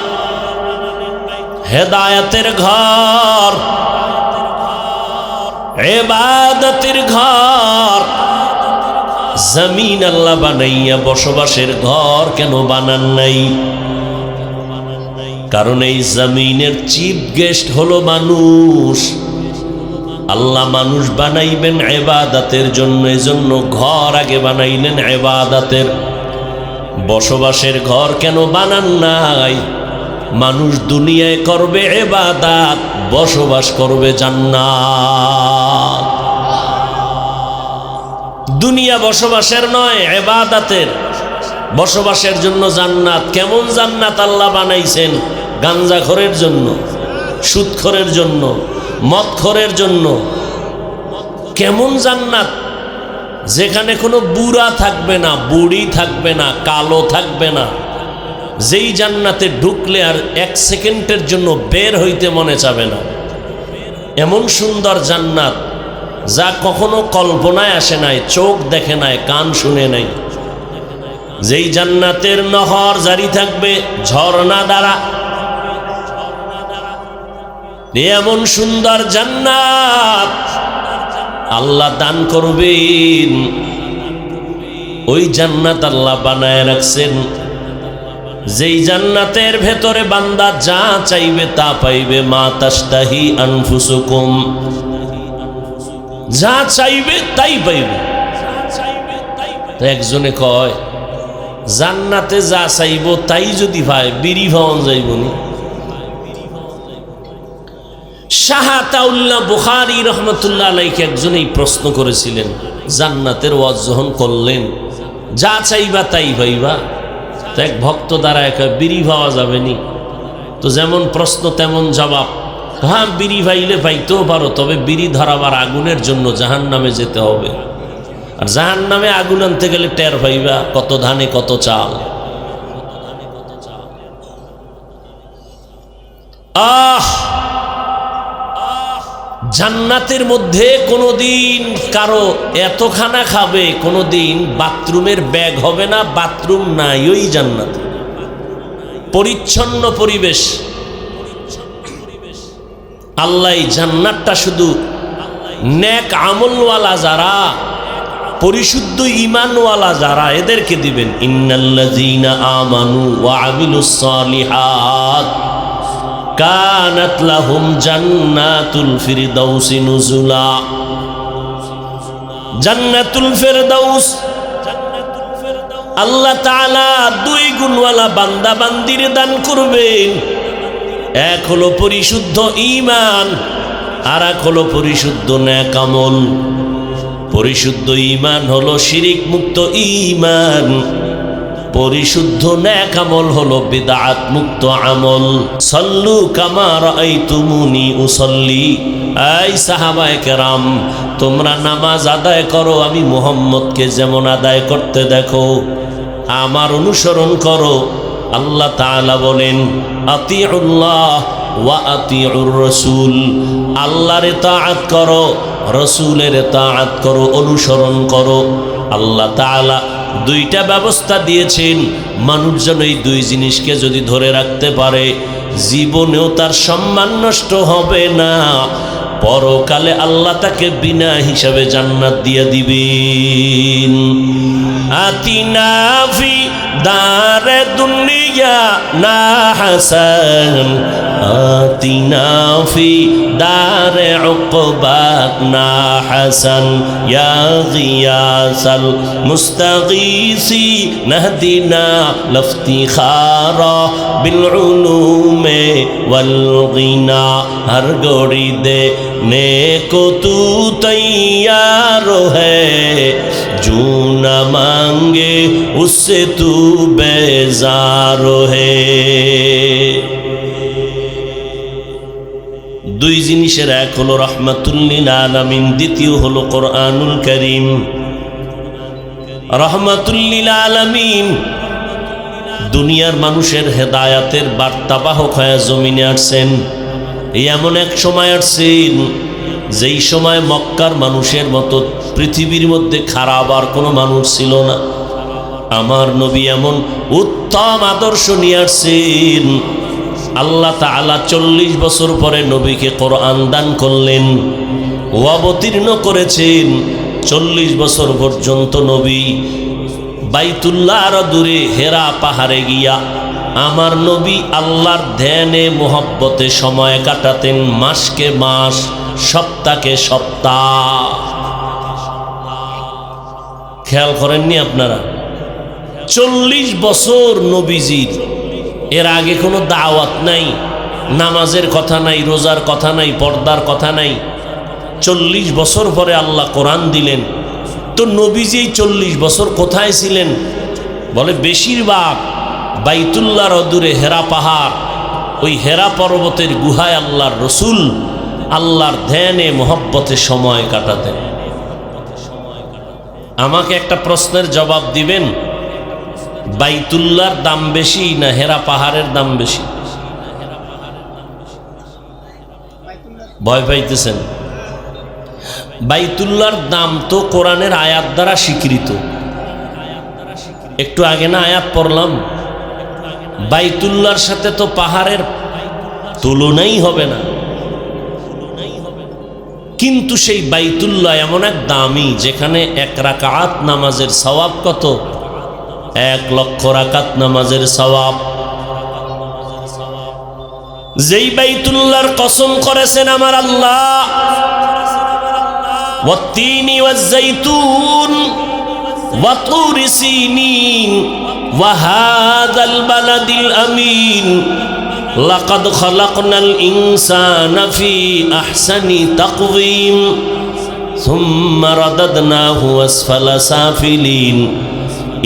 A: হেদায়েতের ঘর, ইবাদতের ঘর। জমিন আল্লাহ বানাইয়া বসবাসের ঘর কেন বানান নাই? কারণ এই জমিনের চিফ গেস্ট হলো মানুষ। আল্লাহ মানুষ বানাইবেন ইবাদতের জন্য, এজন্য ঘর আগে বানাইলেন ইবাদতের। বসবাসের ঘর কেন বানান নাই? মানুষ দুনিয়ায় করবে ইবাদত, বসবাস করবে জান্নাত। দুনিয়া বসবাসের নয়, ইবাদতের। বসবাসের জন্য জান্নাত। কেমন জান্নাত আল্লাহ বানাইছেন? গাঞ্জাখোরের জন্য, সুদখোরের জন্য, মদখোরের জন্য। কেমন জান্নাত? যেখানে কোনো বুড়া থাকবে না, বুড়ি থাকবে না, কালো থাকবে না। যেই জান্নাতে ঢুকলে আর এক সেকেন্ডের জন্য বের হইতে মনে চাবে না। এমন সুন্দর জান্নাত যা কখনো কল্পনায় আসে নাই, চোখ দেখে নাই, কান শুনে নাই। যেই জান্নাতের নহর জারি থাকবে ঝর্ণা দ্বারা। এমন সুন্দর জান্নাত আল্লাহ দান করবেন। ওই জান্নাত আল্লাহ বানায় রাখছেন, যেই জান্নাতের ভেতরে বান্দা যা চাইবে তা পাইবে। মা তাশতাহি আনফুসুকুম, যা চাইবে তাই পাইবে। একজনে কয়, জান্নাতে যা চাইব তাই যদি পায়, বিড়ি ভাওয়ান যাইব নি? শাহ আতাউল্লাহ বুখারী রহমতুল্লাহ আলাইহি একজন এই প্রশ্ন করেছিলেন। জান্নাতের ওয়াজ যখন করলেন, যা চাইবা তাই পাইবা, তো এক ভক্ত দ্বারা এক বিড়ি পাওয়া যাবে নি? তো যেমন প্রশ্ন তেমন জবাব। হ্যাঁ, বিড়ি পাইলে পাইতেও পারো, তবে বিড়ি ধরাবার আগুনের জন্য জাহান্নামে যেতে হবে। আর জাহান্নামে আগুন আনতে গেলে টের পাইবা কত ধানে কত চাল। জান্নাতের মধ্যে কোনোদিন কারো এত খানা খাবে, কোনোদিন বাথরুমের ব্যাগ হবে না, বাথরুম নাই ওই জান্নাত। পরিচ্ছন্ন পরিবেশ। আল্লাহ জান্নাতটা শুধু নেক আমলওয়ালা যারা, পরিশুদ্ধ ঈমানওয়ালা যারা, এদেরকে দিবেন। ইন্নাল্লাযীনা আমানু ওয়া আমিলুস সালিহাত কানাত লাহুম জান্নাতুল ফিরদাউসি নুজুলা। জান্নাতুল ফিরদাউস আল্লাহ তাআলা দুই গুণওয়ালা বান্দা বান্দির দান করবেন। এক হলো পরিশুদ্ধ ঈমান, আর এক হলো পরিশুদ্ধ নেক আমল। পরিশুদ্ধ ঈমান হলো শিরিক মুক্ত ঈমান, পরিশুদ্ধ নেক আমল হলো বিদআত মুক্ত আমল। সাল্লু কামা রাআইতুমুনি উসাল্লি। এই সাহাবায়ে কেরাম, তোমরা নামাজ আদায় করো আমি মুহাম্মদকে যেমন আদায় করতে দেখো, আমার অনুসরণ করো। আল্লাহ তাআলা বলেন, আতিউল্লাহ ওয়া আতিউর রাসূল। আল্লাহর ইতাআত করো, রাসূলের ইতাআত করো, অনুসরণ করো। আল্লাহ তাআলা দুইটা ব্যবস্থা দিয়েছেন। মানুষ যেন এই দুই জিনিসকে যদি ধরে রাখতে পারে, জীবনেও তার সম্মান নষ্ট হবে না, পরকালে আল্লাহ তাকে বিনা হিসাবে জান্নাত দিয়ে দিবেন। আতিনা ফি দারে দুনিয়া না হাসান, আতিনা ফি দারে উকবা না হাসান, ইয়া গিয়াসাল মুস্তাগীসি নাহদিনা লফতিখারা বিল উলুমে ওয়াল গিনা। হর গড়ি দে নেको तू तैयार है, जो न मांगे उससे तू बेजार है। দুই জিনিসের এক হলো রাহমাতুল লিল আলামিন, দ্বিতীয় হলো কোরআনুল কারীম। রাহমাতুল লিল আলামিন দুনিয়ার মানুষের হেদায়াতের বার্তাবাহক হয়ে জমিনে আসছেন। এমন এক সময় আসছেন যেই সময় মক্কার মানুষের মতো পৃথিবীর মধ্যে খারাপ আর কোনো মানুষ ছিল না। আমার নবী এমন উত্তম আদর্শ নিয়ে আসছেন। আল্লাহ তাআলা 40 বছর পরে নবীকে কোরআন দান করলেন, অবতীর্ণ করেছেন। 40 বছর পর্যন্ত নবী বাইতুল্লাহর দূরে হেরা পাহাড়ে গিয়া আমার নবী আল্লাহর ধ্যানে মোহব্বতে সময় কাটাতেন। মাসকে মাস, সপ্তাহকে সপ্তাহ। খেয়াল করেননি আপনারা? 40 বছর নবীজির, এর আগে কোনো দাওয়াত নাই, নামাজের কথা নাই, রোজার কথা নাই, পর্দার কথা নাই। 40 বছর পরে আল্লাহ কোরআন দিলেন। তো নবীজি 40 বছর কোথায় ছিলেন? বলে বেশিরভাগ বাইতুল্লাহর অদূরে হেরা পাহাড়, ওই হেরা পর্বতের গুহায় আল্লাহর রসুল আল্লাহর ধ্যানে মোহব্বতে সময় কাটাতেন। আমাকে একটা প্রশ্নের জবাব দিবেন, বাইতুল্লাহর দাম বেশি না হেরা পাহাড়ের দাম বেশি? ভয় পাইতেছেন? বাইতুল্লাহর দাম তো কোরআনের আয়াত দ্বারা স্বীকৃত। একটু আগে না আয়াত পড়লাম, বাইতুল্লাহর সাথে তো পাহাড়ের তুলনাই হবে না। কিন্তু সেই বাইতুল্লাহ এমন এক দামি, যেখানে 1 রাকাত নামাজের সওয়াব কত? 1 লক্ষ রাকাত নামাজের সওয়াব। যেই বাইতুল্লাহর কসম করেছেন আমার আল্লাহ, ওয়াত্তিনি ওয়াজ্জাইতুন ওয়া তুরি সিনিন ওয়া হাযাল বালাদিল আমিন লাকাদ খালাকনাল ইনসানা ফি আহসানি তাকওয়িম সুম্মা রাদাদনাহু আসফালা সাফিলিন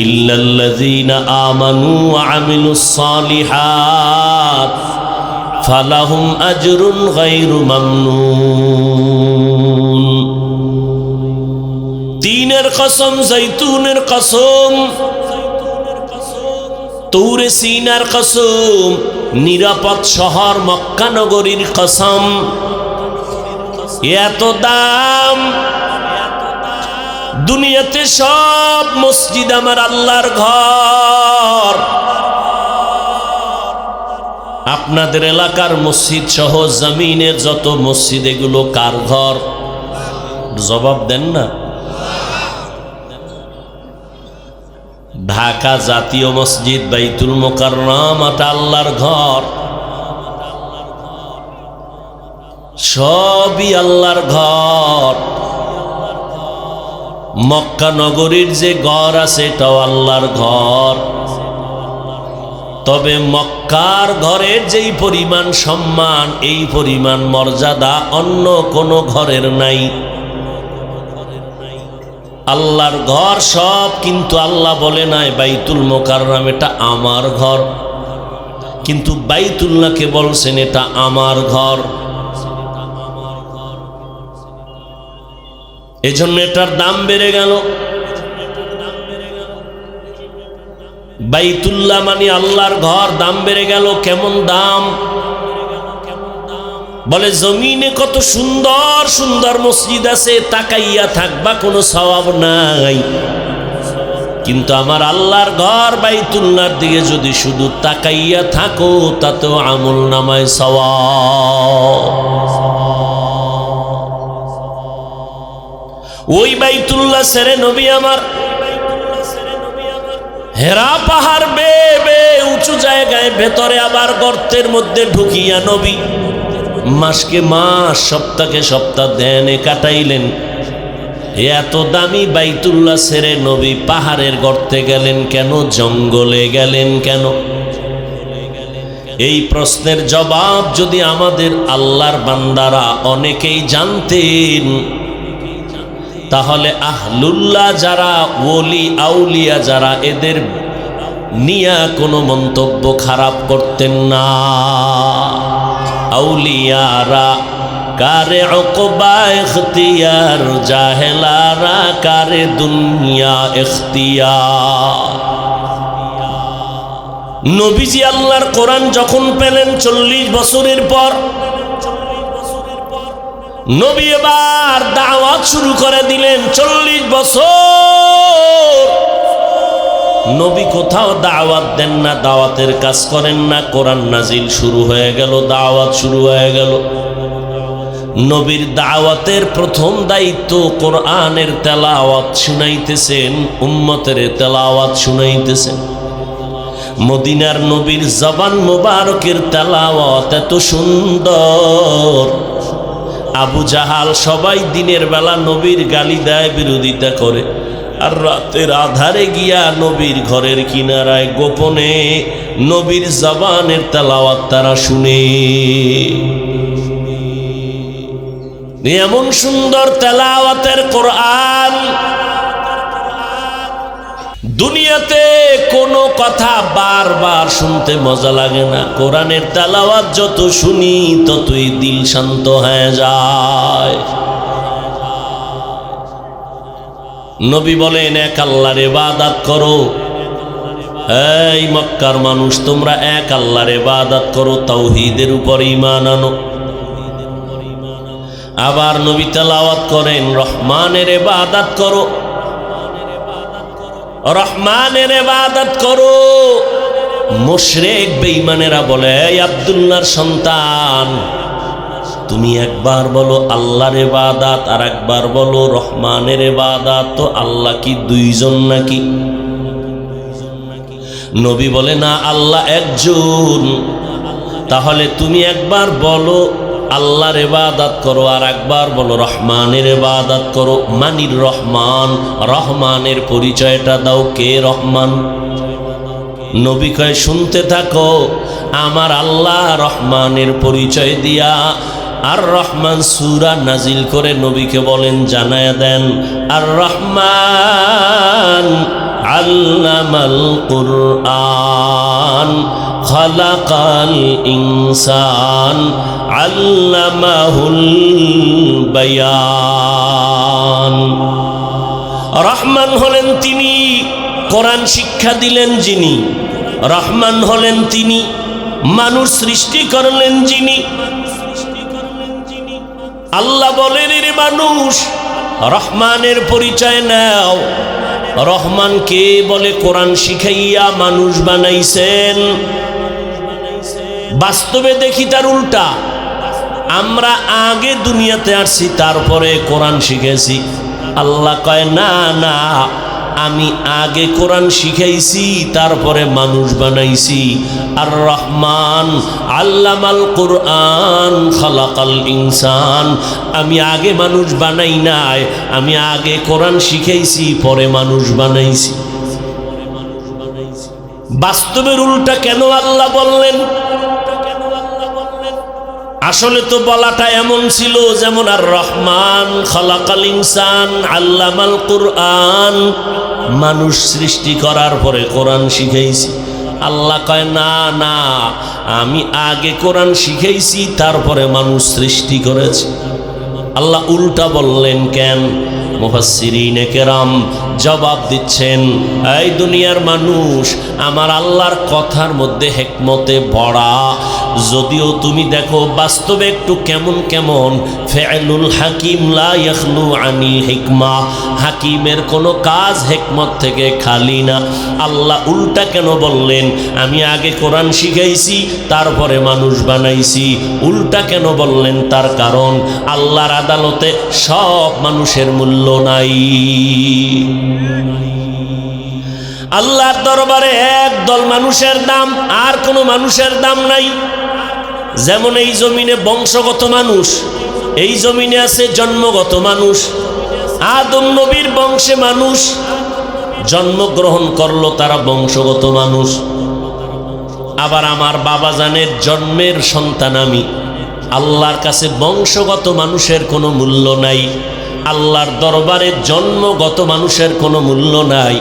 A: ইল্লাল্লাযীনা আমানু ওয়া আমিলুস সালিহাত ফালাহুম আজরুন গায়রু মামনুন। তিনের কসম, জৈতুনের কসম, তৌরে সিনার কসম, নিরাপদ শহর মক্কা নগরীর কসম। এত দাম। দুনিয়াতে সব মসজিদ আমার আল্লাহর ঘর। আপনাদের এলাকার মসজিদ সহ জমিনের যত মসজিদ, এগুলো কার ঘর? জবাব দেন না। ঢাকা জাতীয় মসজিদ বাইতুল মোকাররম, এটা আল্লাহর ঘর। সবই আল্লাহর ঘর। মক্কা নগরীর যে ঘর আছে, এটাও আল্লাহর ঘর। তবে মক্কার ঘরের যেই পরিমাণ সম্মান, এই পরিমাণ মর্যাদা অন্য কোনো ঘরের নাই। আল্লাহর ঘর সব, কিন্তু আল্লাহ বলে নাই বাইতুল মোকাররম এটা আমার ঘর, কিন্তু বাইতুল্লাহকে বলছেন এটা আমার ঘর। এজন্য এটার দাম বেড়ে গেল। বাইতুল্লাহ মানে আল্লাহর ঘর, দাম বেড়ে গেল। কেমন দাম? বলে জমিনে কত সুন্দর সুন্দর মসজিদ আছে, তাকাইয়া থাকবা, কোনো সওয়াব নাই। কিন্তু আমার আল্লাহর ঘর বাইতুল্লাহর দিকে যদি শুধু তাকাইয়া থাকো, তাতেও আমল নামায় সওয়াব। ওই বাইতুল্লাহ ছেড়ে নবী আমার হেরা পাহাড় বেয়ে উঁচু জায়গায়, ভেতরে আবার গর্তের মধ্যে ঢুকিয়া নবী মাসকে মাস, সপ্তাহকে সপ্তাহ ধ্যানে কাটাইলেন। এত দামি বাইতুল্লাহ ছেড়ে নবী পাহাড়ের গর্তে গেলেন কেন? জঙ্গলে গেলেন কেন? এই প্রশ্নের জবাব যদি আমাদের আল্লাহর বান্দারা অনেকেই জানতেন, তাহলে আহলুল্লাহ যারা, ওলি আউলিয়া যারা, এদের নিয়া কোনো মন্তব্য খারাপ করতেন না। আউলিয়ারা কারে উকবা ইখতিয়ার, জাহেলারা কারে দুনিয়া ইখতিয়ার। নবীজি আল্লাহর কোরআন যখন পেলেন 40 বছরের পর, নবী এবার দাওয়াত শুরু করে দিলেন। 40 বছর নবী কোথাও দাওয়াত দেন না, দাওয়াতের কাজ করেন না। কোরআন নাজিল শুরু হয়ে গেল, দাওয়াত শুরু হয়ে গেল। নবীর দাওয়াতের প্রথম দায়িত্ব কোরআনের তেলাওয়াত শুনাইতেছেন, উম্মতের তেলাওয়াত শুনাইতেছেন। মদিনার নবীর জবান মোবারকের তেলাওয়াত এত সুন্দর, আবু জাহাল সবাই দিনের বেলা নবীর গালি দেয়, বিরোধিতা করে, আর রাতের আধারে গিয়া নবীর ঘরের কিনারায় গোপনে নবীর জবানের তেলাওয়াত তারা শুনে। এমন সুন্দর তেলাওয়াতের কোরআন, দুনিয়াতে কোনো কথা বারবার শুনতে মজা লাগে না। কোরআনের তেলাওয়াত যত শুনি ততই দিল শান্ত হয়ে যায়। নবী বলেন, এক আল্লাহর ইবাদত করো। এই মক্কার মানুষ, তোমরা এক আল্লাহর ইবাদত করো, তাওহীদের উপর ঈমান আনো। আবার নবী তেলাওয়াত করেন, রহমানের ইবাদত করো, রহমানের ইবাদত করো। মুশরিক বেঈমানেরা বলে, এই আব্দুল্লাহর সন্তান, তুমি একবার বলো আল্লাহর ইবাদত আর একবার বলো রহমানের ইবাদত, তো আল্লাহ কি দুইজন নাকি? নবী বলে, না, আল্লাহ একজন। তাহলে তুমি একবার বলো আল্লাহর ইবাদত করো আর একবার বলো রহমানের ইবাদত করো। মানির রহমান, রহমানের পরিচয়টা দাও, কে রহমান? নবী কয়, শুনতে থাকো, আমার আল্লাহ রহমানের পরিচয় দিয়া আর রহমান সূরা নাজিল করে নবীকে বলেন, জানায়া দেন, আর রহমান আল্লামাল কুরআন খালাকাল ইনসান আল্লামাহুল বায়ান। রহমান হলেন তিনি, কোরআন শিক্ষা দিলেন যিনি। রহমান হলেন তিনি, মানুষ সৃষ্টি করলেন যিনি। আল্লাহ বলেন, রে মানুষ, রহমানের পরিচয় নাও। রহমান কে বলে কোরআন শিখাইয়া মানুষ বানাইছেন। বাস্তবে দেখি তার উল্টা। আমরা আগে দুনিয়াতে আসছি, তারপরে কোরআন শিখেছি। আল্লাহ কয়, না না, আমি আগে কোরআন শিখাইছি, তারপরে মানুষ বানাইছি। আর রহমান আল্লামাল কুরআন খালাকাল ইনসান, আমি আগে মানুষ বানাই নাই, আমি আগে কোরআন শিখাইছি, পরে মানুষ বানাইছি। বাস্তবের উল্টা কেন আল্লাহ বললেন? আসলে তো বলাটা এমন ছিল, যেমন আর রহমান খালাকাল ইনসান আল্লামাল কুরআন, মানুষ সৃষ্টি করার পরে কোরআন শিখাইছি। আল্লাহ কয়, না না, আমি আগে কোরআন শিখাইছি, তারপরে মানুষ সৃষ্টি করেছে। আল্লাহ উল্টা বললেন কেন? মুফাসসিরিনে কেরাম জবাব দিচ্ছেন, এই দুনিয়ার মানুষ, আমার আল্লাহর কথার মধ্যে হিকমতে ভরা। যদিও তুমি দেখো বাস্তবে একটু কেমন কেমন, ফেলুল হাকিম লা ইয়াখলু আনিল হিকমা, হাকিমের কোনো কাজ হিকমত থেকে খালি না। আল্লাহ উল্টা কেন বললেন, আমি আগে কোরআন শিখাইছি, তারপরে মানুষ বানাইছি? উল্টা কেন বললেন? তার কারণ আল্লাহর আদালতে সব মানুষের মূল্য নাই। আল্লাহর দরবারে একদল মানুষের দাম, আর কোনো মানুষের দাম নাই। যেমন এই জমিনে বংশগত মানুষ, এই জমিনে আছে জন্মগত মানুষ। আদম নবীর বংশে মানুষ জন্মগ্রহণ করলো, তারা বংশগত মানুষ। আবার আমার বাবা জানের জন্মের সন্তান আমি। আল্লাহর কাছে বংশগত মানুষের কোনো মূল্য নাই। আল্লাহর দরবারে জন্মগত মানুষের কোনো মূল্য নাই।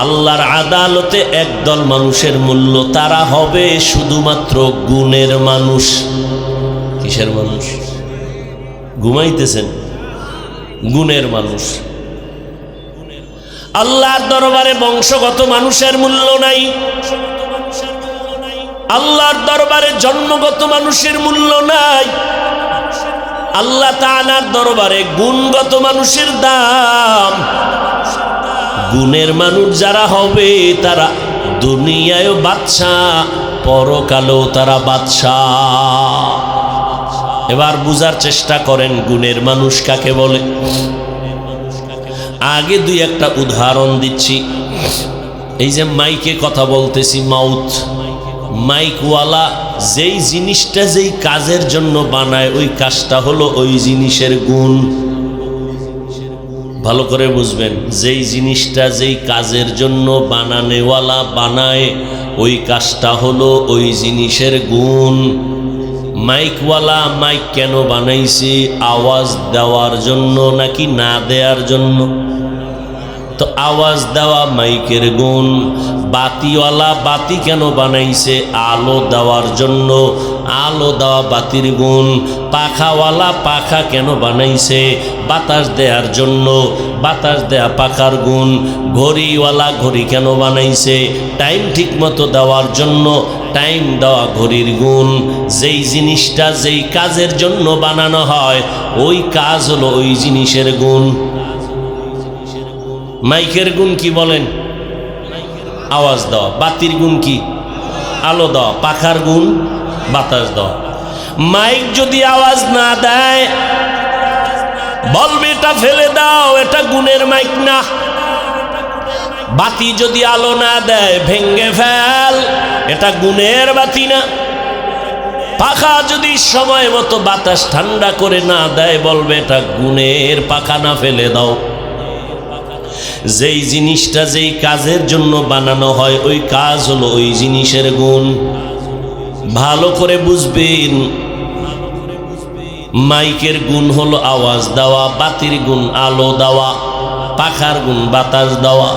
A: আল্লাহর আদালতে একদল মানুষের মূল্য, তারা হবে শুধুমাত্র গুণের মানুষ। কিসের মানুষ? ঘুমাইতেছেন? গুণের মানুষ। আল্লাহর দরবারে বংশগত মানুষের মূল্য নাই। আল্লাহর দরবারে জন্মগত মানুষের মূল্য নাই। আল্লাহ তাআলার দরবারে গুণগত মানুষের দাম। গুণের মানুষ যারা হবে তারা দুনিয়ায় বাদশাহ, পরকালেও তারা বাদশাহ। এবার বুঝার চেষ্টা করেন গুণের মানুষ কাকে বলে। আগে দুই একটা উদাহরণ দিচ্ছি। এই যে মাইকে কথা বলতেছি, মাউথ, মাইকওয়ালা যেই জিনিসটা যেই কাজের জন্য বানায় ওই কাজটা হলো ওই জিনিসের গুণ। ভালো করে বুঝবেন, যেই জিনিসটা যেই কাজের জন্য বানানেওয়ালা বানায় ওই কাজটা হলো ওই জিনিসের গুণ। মাইকওয়ালা মাইক কেন বানাইছে? আওয়াজ দেওয়ার জন্য নাকি না দেওয়ার জন্য? তো আওয়াজ দেওয়া মাইকের গুণ। বাতিওয়ালা বাতি কেন বানাইছে? আলো দেওয়ার জন্য, আলো দেওয়া বাতির গুণ। পাখাওয়ালা পাখা কেন বানাইছে? বাতাস দেওয়ার জন্য, বাতাস দেয়া পাখার গুণ। ঘড়িওয়ালা ঘড়ি কেন বানাইছে? টাইম ঠিক মতো দেওয়ার জন্য, টাইম দেওয়া ঘড়ির গুণ। যেই জিনিসটা যেই কাজের জন্য বানানো হয় ওই কাজ হলো ওই জিনিসের গুণ। মাইকের গুণ কি বলেন? আওয়াজ দেওয়া। বাতির গুণ কি? আলো দেওয়া। পাখার গুণ বাতাস দেওয়া। মাইক যদি আওয়াজ না দেয় বলবে এটা ফেলে দাও, এটা গুণের মাইক না। বাতি যদি আলো না দেয় ভেঙ্গে ফেল, এটা গুণের বাতি না। পাখা যদি সময় মতো বাতাস ঠান্ডা করে না দেয় বলবে এটা গুণের পাখা না, ফেলে দাও। যেই জিনিসটা যেই কাজের জন্য বানানো হয় ওই কাজ হলো ওই জিনিসের গুণ। ভালো করে বুঝবেন, মাইকের গুণ হলো আওয়াজ দেওয়া, বাতির গুণ আলো দেওয়া, পাখার গুণ বাতাস দেওয়া।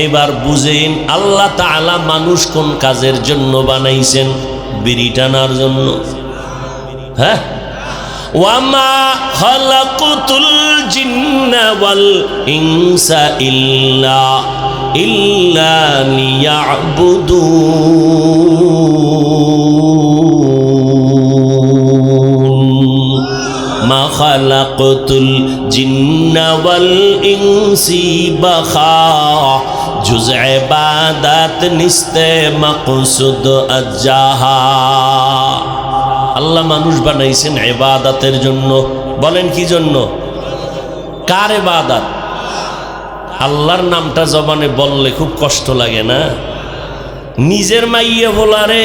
A: এবার বুঝেন আল্লাহ তাআলা মানুষ কোন কাজের জন্য বানাইছেন? বিড়ি টানার জন্য। হ্যাঁ, ওয়ামা খালাকুতুল জিন্না ওয়াল ইনসা ইল্লা লিয়াবুদুন। মা খালাকুতুল জিন্না ওয়াল ইনসি বাখা জুজ ইবাদত নিস্তে মাকসুদ আজ্জাহা। আল্লাহ মানুষ বানাইছেন ইবাদতের জন্য। বলেন কি জন্য? কার ইবাদত? আল্লাহর নামটা জবানে বললে খুব কষ্ট লাগে না? নিজের মাইয়া বলারে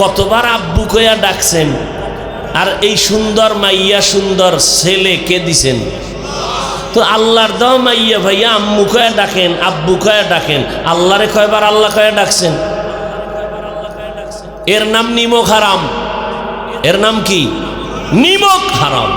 A: কতবার আব্বু কইয়া ডাকছেন, আর এই সুন্দর মাইয়া সুন্দর ছেলে কে দিছেন? তো আল্লাহর দাও মাইয়া ভাইয়া আম্মু কয়া ডাকেন, আব্বু কয়া ডাকেন, আল্লাহরে কয়বার আল্লাহ কয়া ডাকছেন? এর নাম নিমক হারাম। এর নাম কি? নিমক হারাম।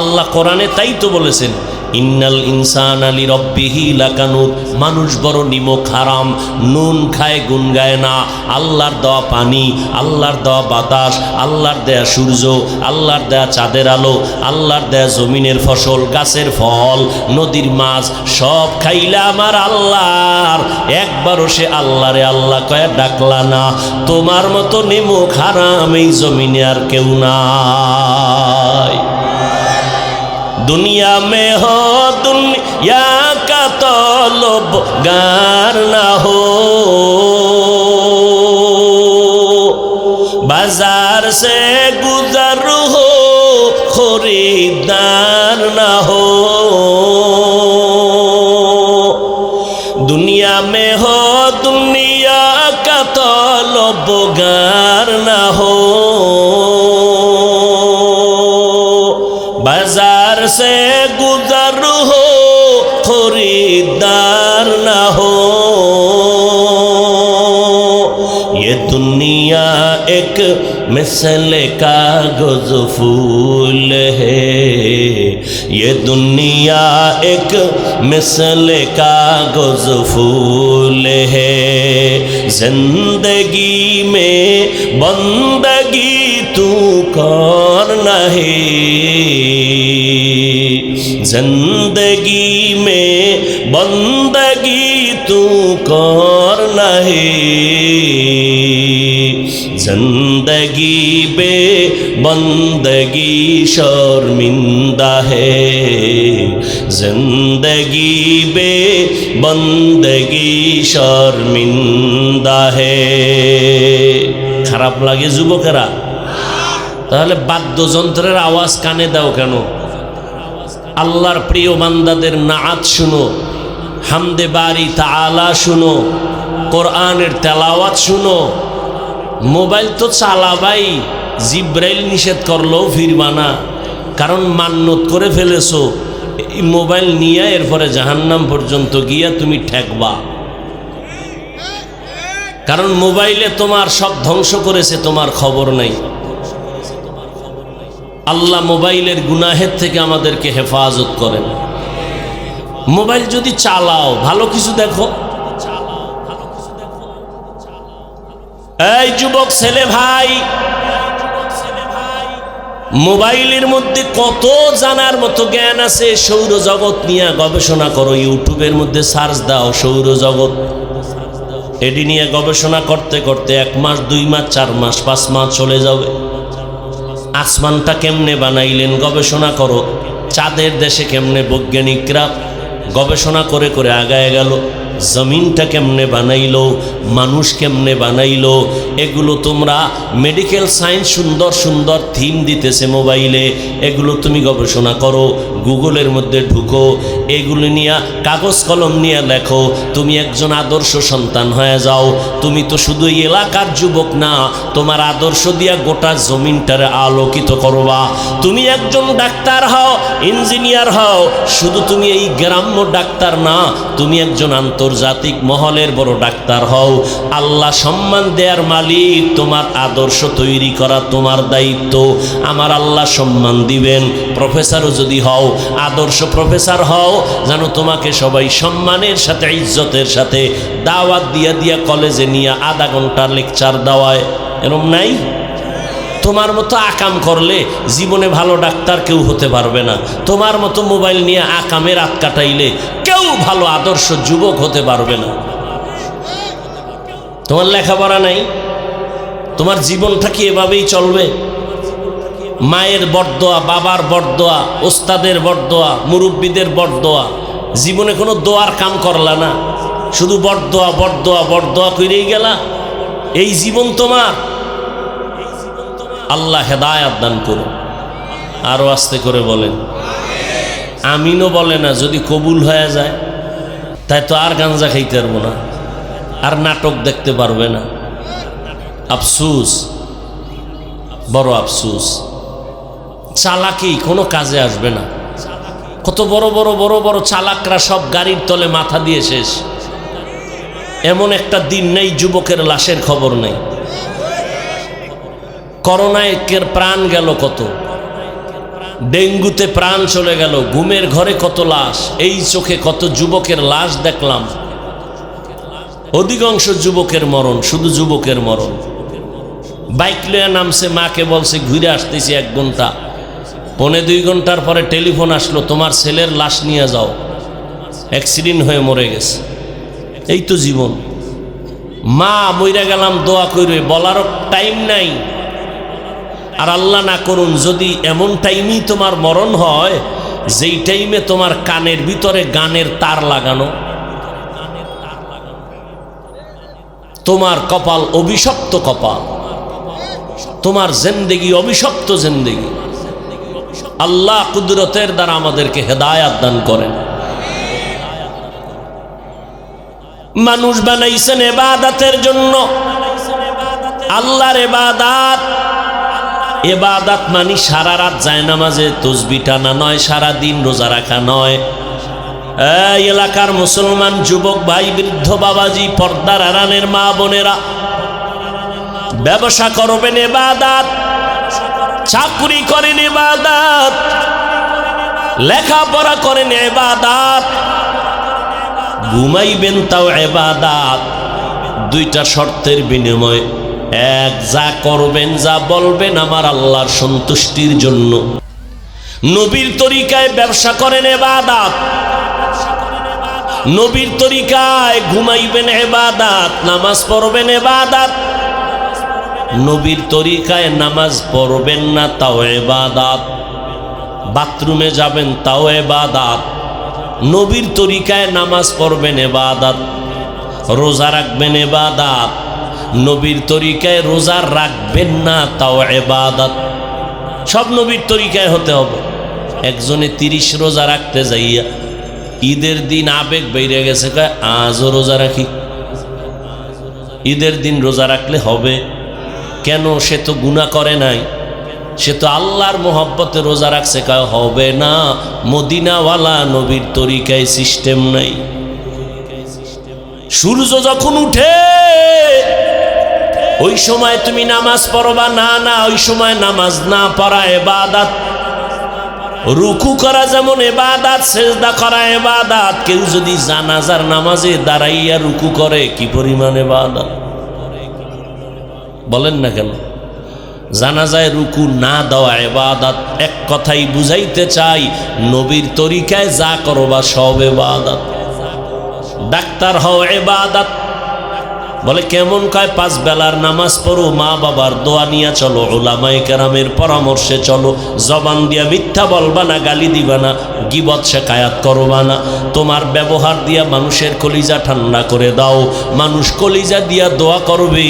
A: আল্লাহ কোরআনে তাই তো বলেছেন, ইন্নাল ইনসানা লিরাব্বিহি লাকানুত। মানুষ বড় নিমক হারাম, নুন খায় গুন গায় না। আল্লাহর দেওয়া পানি, আল্লাহর দেওয়া বাতাস, আল্লাহর দেয়া সূর্য, আল্লাহর দেয়া চাঁদের আলো, আল্লাহর দেয়া জমিনের ফসল, গাছের ফল, নদীর মাছ সব খাইলা আমার আল্লাহর। একবারও সে আল্লাহরে আল্লাহ কয়ে ডাকলা না। তোমার মতো নিমক হারাম এই জমিনে আর কেউ নাই। दुनिया में हो दुनिया का तलबगार ना हो, बाजार से गुजर हो खरीदार ना हो। दुनिया में हो दुनिया का तलबगार ना हो, बाजार से गुजर हो खरीदार ना हो। ये दुनिया एक मिसल कागज फूल है, ये दुनिया एक मिसल कागज फूल है। जिंदगी में बंदगी तू करना है, जिंदगी में बंदगी तू करना है। जिंदगी बे बंदगी शर्मिंदा है, जिंदगी बे बंदगी शर्मिंदा है। খারাপ লাগে যুবকেরা? তাহলে বাদ্যযন্ত্রের আওয়াজ কানে দাও কেন? আল্লাহর প্রিয় বান্দাদের নাআত শুনো, হামদে বারি তাআলা শুনো, কোরআনের তেলাওয়াত শুনো। মোবাইল তো চালাবাই, জিব্রাইল নিষেধ করলেও ফিরবা না, কারণ মান্নত করে ফেলেছো এই মোবাইল নিয়ে এরপরে জাহান্নাম পর্যন্ত গিয়া তুমি ঠেকবা। কারণ মোবাইলে তোমার সব ধ্বংস করেছে, তোমার খবর নাই। আল্লাহ মোবাইলের গুনাহের থেকে আমাদেরকে হেফাজত করেন। মোবাইল যদি চালাও ভালো কিছু দেখো। এই যুবক ছেলে ভাই, মোবাইলের মধ্যে কত জানার মতো জ্ঞান আছে। সৌরজগৎ নিয়ে গবেষণা করো, ইউটিউবের মধ্যে সার্চ দাও সৌরজগৎ। এটি নিয়ে গবেষণা করতে করতে 1 মাস 2 মাস 4 মাস 5 মাস চলে যাবে। আসমানটা কেমনে বানাইলেন গবেষণা করো। চাঁদের দেশে কেমনে বৈজ্ঞানিকরা গবেষণা করে করে আগায় গেল। জমিনটা কেমনে বানাইলো, মানুষ কেমনে বানাইলো, এগুলো তোমরা মেডিকেল সায়েন্স সুন্দর সুন্দর থিম দিতেছে মোবাইলে, এগুলো তুমি গবেষণা করো, গুগলের মধ্যে ঢুকো, এগুলো নিয়ে কাগজ কলম নিয়ে লেখো। তুমি একজন আদর্শ সন্তান হয়ে যাও। তুমি তো শুধু এলাকার যুবক না, তোমার আদর্শ দিয়া গোটা জমিনটারে আলোকিত করবা। তুমি একজন ডাক্তার হও, ইঞ্জিনিয়ার হও, শুধু তুমি এই গ্রাম্য ডাক্তার না, তুমি একজন আন্তর্জাতিক মহলের বড় ডাক্তার হও। আল্লাহ সম্মান দেয়ার মালিক, তোমার আদর্শ তৈরি করা তোমার দায়িত্ব। আমার আল্লাহ সম্মান দিবেন। প্রফেসরও যদি হও, আদর্শ প্রফেসর হও, জানো তোমাকে সবাই সম্মানের সাথে ইজ্জতের সাথে দাওয়াত দিয়া দিয়া কলেজে নিয়ে আধা ঘন্টার লেকচার দেওয়ায়, এরকম নাই? তোমার মতো আকাম করলে জীবনে ভালো ডাক্তার কেউ হতে পারবে না। তোমার মতো মোবাইল নিয়ে আকামে রাত কাটাইলে কেউ ভালো আদর্শ যুবক হতে পারবে না। তোমার লেখাপড়া নাই, তোমার জীবনটা কি এভাবেই চলবে? মায়ের বরদোয়া, বাবার বরদোয়া, ওস্তাদের বরদোয়া, মুরব্বীদের বরদোয়া, জীবনে কোনো দোয়ার কাম করলা না, শুধু বরদোয়া বরদোয়া বরদোয়া করেই গেলা। এই জীবন তোমার? আল্লাহ হেদায়াত দান করুন। আরো আস্তে করে বলেন আমিনও বলে না। যদি কবুল হয়ে যায় তাই তো আর গাঞ্জা খাইতে পারবো না, আর নাটক দেখতে পারবে না। আফসুস, বড় আফসুস। চালাকি কোনো কাজে আসবে না। কত বড় বড় বড় বড় চালাকরা সব গাড়ির তলে মাথা দিয়ে শেষ। এমন একটা দিন নেই যুবকের লাশের খবর নেই। করোনায় প্রাণ গেল কত, ডেঙ্গুতে প্রাণ চলে গেল, ঘুমের ঘরে কত লাশ। এই চোখে কত যুবকের লাশ দেখলাম। অধিকাংশ যুবকের মরণ, শুধু যুবকের মরণ। বাইক লয়ে নামছে, মাকে বলছে ঘুরে আসতেছি 1 ঘন্টা, 1.5-2 ঘন্টার পরে টেলিফোন আসলো, তোমার ছেলের লাশ নিয়ে যাও, অ্যাক্সিডেন্ট হয়ে মরে গেছে। এই তো জীবন। মা মইরা গেলাম দোয়া কইরে, বলারও টাইম নাই। আর আল্লাহ না করুন যদি এমন টাইমেই তোমার মরণ হয় যেই টাইমে তোমার কানের ভিতরে গানের তার লাগানো, তোমার কপাল অভিশপ্ত কপাল, তোমার জিন্দেগি অভিশপ্ত জিন্দেগি। আল্লাহ কুদরতের দ্বারা আমাদেরকে হেদায়াত দান করেন। মানুষ বানাইছেন ইবাদতের জন্য। আল্লাহর ইবাদত, ইবাদত মানে সারা রাত জায়নামাজে তাসবিহ টানা নয়, সারা দিন রোজা রাখা নয়। এই এলাকার মুসলমান যুবক ভাই, বৃদ্ধ বাবাজি, পর্দার আড়ালের মা বোনেরা, ব্যবসা করবেন ইবাদত, চাকরি করেন ইবাদত, লেখাপড়া করেন ইবাদত, ঘুমাইবেন তাও ইবাদত। 2টা শর্তের বিনিময়ে, এক, যা করবেন যা বলবেন আমার আল্লাহর সন্তুষ্টির জন্য। নবীর তরিকায় ব্যবসা করেন ইবাদত, নবীর তরিকায় ঘুমাইবেন ইবাদত, নামাজ পড়বেন ইবাদত, নবীর তরিকায় নামাজ পড়বেন না তাও ইবাদত, বাথরুমে যাবেন তাও ইবাদত, নবীর তরিকায় নামাজ পড়বেন ইবাদত, রোজা রাখবেন ইবাদত, নবীর তরিকায় রোজা রাখবেন না তাও ইবাদত। সব নবীর তরিকায় হতে হবে। একজনে 30 রোজা রাখতে যাইয়া ঈদের দিন আবেগ বেরিয়ে গেছে, কয় আজও রোজা রাখি। ঈদের দিন রোজা রাখলে হবে কেন? সে তো গুনাহ করে নাই, সে তো আল্লাহর মোহব্বতে রোজা রাখছে। কয় হবে না, মদিনাওয়ালা নবীর তরিকায় সিস্টেম নাই। সূর্য যখন উঠে ওই সময় তুমি নামাজ পড়বা না, না ওই সময় নামাজ না পড়া ইবাদত। রুকু করা যেমন ইবাদত, সিজদা করা ইবাদত। কেউ যদি জানাজার নামাজে দাঁড়াইয়া রুকু করে, কি পরিমাণ ইবাদত বলেন না কেন? জানাজায় রুকু না দেওয়া ইবাদত। এক কথাই বুঝাইতে চাই, নবীর তরিকায় যা করবা সব ইবাদত। ডাক্তার হও ইবাদত। বলে কেমন? কয় 5 বেলার নামাজ পড়ো, মা বাবার দোয়া নিয়ে চলো, উলামায়ে কেরামের পরামর্শে চলো, জবান দিয়া মিথ্যা বলবা না, গালি দিবা না, গীবত শিকায়াত করবা না, তোমার ব্যবহার দিয়া মানুষের কলিজা ঠান্ডা করে দাও, মানুষ কলিজা দিয়া দোয়া করবে।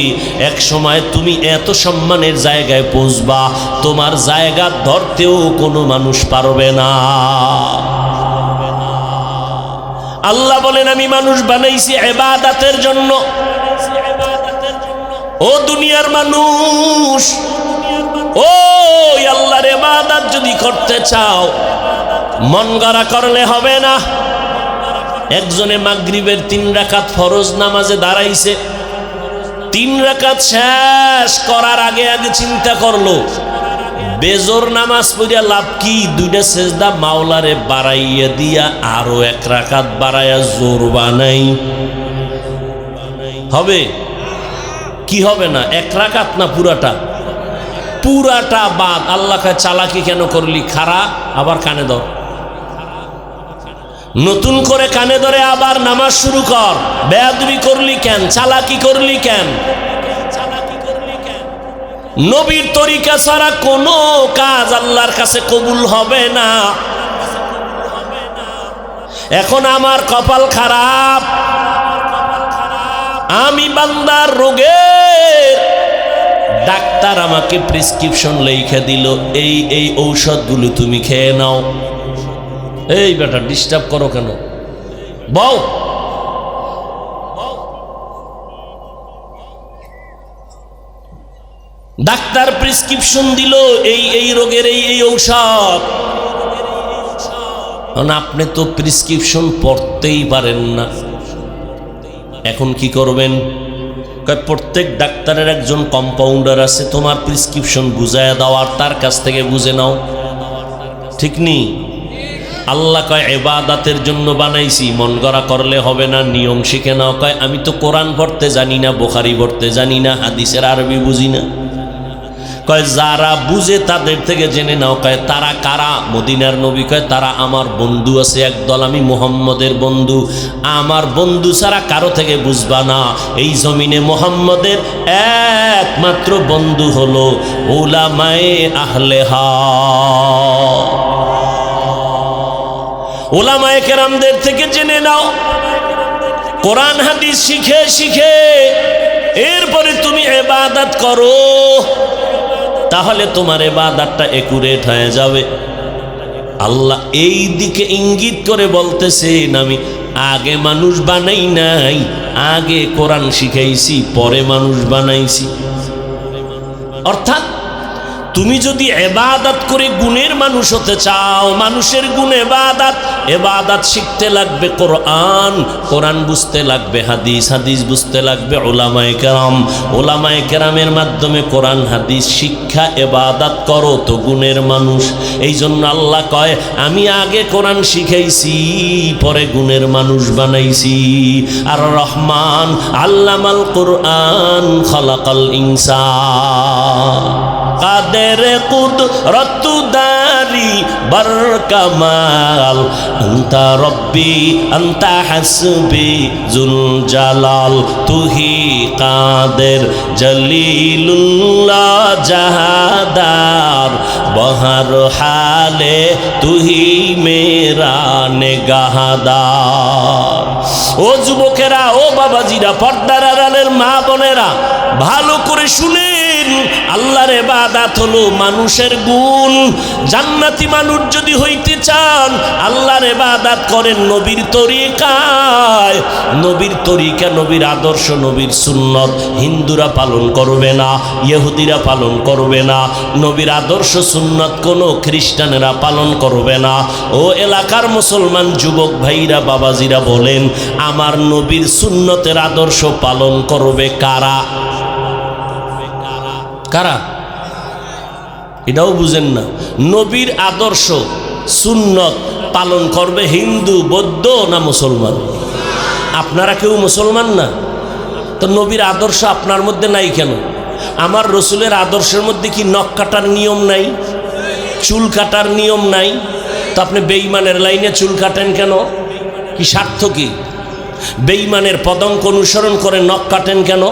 A: এক সময় তুমি এত সম্মানের জায়গায় পৌঁছবা, তোমার জায়গা ধরতেও কোনো মানুষ পারবে না। আল্লাহ বলেন আমি মানুষ বানাইছি ইবাদতের জন্য। ও দুনিয়ার মানুষ, ও আল্লাহর ইবাদত যদি করতে চাও, মন গড়া করলে হবে না। একজনে মাগরিবের 3 রাকাত ফরজ নামাজে দাঁড়াইছে, 3 রাকাত শেষ করার আগে আগে চিন্তা করলো বেজোর নামাজ পড়িয়া লাভ কি? 2টা সেজদা মাওলারে বাড়াইয়া দিয়া আরো 1 রাকাত বাড়াইয়া জোর বানাই। হবে কি হবে না? 1 রাকাত না পুরাটা? পুরাটা বাদ। আল্লাহ কয় চালাকি কেন করলি? খারা আবার কানে ধর। নতুন করে কানে ধরে আবার নামাজ শুরু কর। বেয়াদবি করলি কেন? চালাকি করলি কেন? নবীর তরিকা ছাড়া কোনো কাজ আল্লাহর কাছে কবুল হবে না। এখন আমার কপাল খারাপ, আমি বান্দার রোগের ডাক্তার আমাকে প্রেসক্রিপশন লিখে দিল, এই ঔষধগুলো তুমি খেয়ে নাও। এই বেটা ডিস্টার্ব করো কেন? বল। ডাক্তার প্রেসক্রিপশন দিল এই রোগের এই ঔষধ। আপনি তো প্রেসক্রিপশন পড়তেই পারেন না, এখন কি করবেন? প্রত্যেক ডাক্তারের একজন কম্পাউন্ডার আছে, তোমার প্রেসক্রিপশন বুঝায় দাও আর তার কাছ থেকে বুঝে নাও। ঠিক নেই? আল্লাহ কয় ইবাদতের জন্য বানাইছি, মন গড়া করলে হবে না, নিয়ম শিখে নাও। কয় আমি তো কোরআন পড়তে জানি না, বুখারী পড়তে জানি না, হাদিসের আরবি বুঝি না। কয় যারা বুঝে তাদের থেকে জেনে নাও। কয় তারা কারা? মদিনার নবী কয় তারা আমার বন্ধু আছে একদল, আমি মুহাম্মদের বন্ধু। আমার বন্ধু ছাড়া কারো থেকে বুঝবা না। এই জমিনে মুহাম্মদের একমাত্র বন্ধু হলো উলামায়ে আহলে হক। উলামায়ে কেরামদের থেকে জেনে নাও। কোরআন হাদিস শিখে শিখে এরপরে তুমি ইবাদত করো, তাহলে তোমার ইবাদতটা একুরেট হয়ে যাবে। আল্লাহ এই দিকে ইঙ্গিত করে বলতেছেন আমি আগে মানুষ বানাই নাই, আগে কোরআন শিখাইছি, পরে মানুষ বানাইছি। অর্থাৎ তুমি যদি ইবাদত করে গুণের মানুষ হতে চাও, মানুষের গুণ ইবাদত, ইবাদত শিখতে লাগবে কোরআন, কোরআন বুঝতে লাগবে হাদিস, হাদিস বুঝতে লাগবে উলামায়ে কেরাম, উলামায়ে কেরামের মাধ্যমে কোরআন হাদিস শিক্ষা ইবাদত করো তো গুণের মানুষ। এই জন্য আল্লাহ কয় আমি আগে কোরআন শিখাইছি, পরে গুণের মানুষ বানাইছি। আর রহমান আল্লামাল কোরআন খালাকাল ইনসান। কাদের কুদরত দারি বার কামাল, আনতা রব্বি আনতা হাসবি জুল জালাল, তুহি কাদের জলিলুল जहादार बहर हाले तू ही मेरा नेगाहदार। ও যুবকেরা, ও বাবাজিরা, পর্দার আড়ালের মা বোনেরা, ভালো করে শুনেন, আল্লাহর ইবাদত হলো মানুষের গুণ। জান্নাতি মানুষ যদি হইতে চান আল্লাহর ইবাদত করেন নবীর তরিকায়। নবীর তরিকা, নবীর আদর্শ, নবীর সুন্নত হিন্দুরা পালন করবে না, ইহুদিরা পালন করবে না, নবীর আদর্শ সুন্নত কোনো খ্রিস্টানেরা পালন করবে না। ও এলাকার মুসলমান যুবক ভাইরা, বাবাজিরা বলেন, আমার নবীর সুন্নতের আদর্শ পালন করবে কারা? কারা? এটাও বুঝেন না। নবীর আদর্শ সুন্নত পালন করবে হিন্দু, বৌদ্ধ না মুসলমান? আপনারা কেউ মুসলমান না, তো নবীর আদর্শ আপনার মধ্যে নাই কেন? আমার রসুলের আদর্শের মধ্যে কি নখ কাটার নিয়ম নাই, চুল কাটার নিয়ম নাই? তো আপনি বেঈমানের লাইনে চুল কাটেন কেন? কি স্বার্থ কি? বেঈমানের পদঙ্ক অনুসরণ করে নখ কাটেন কেন?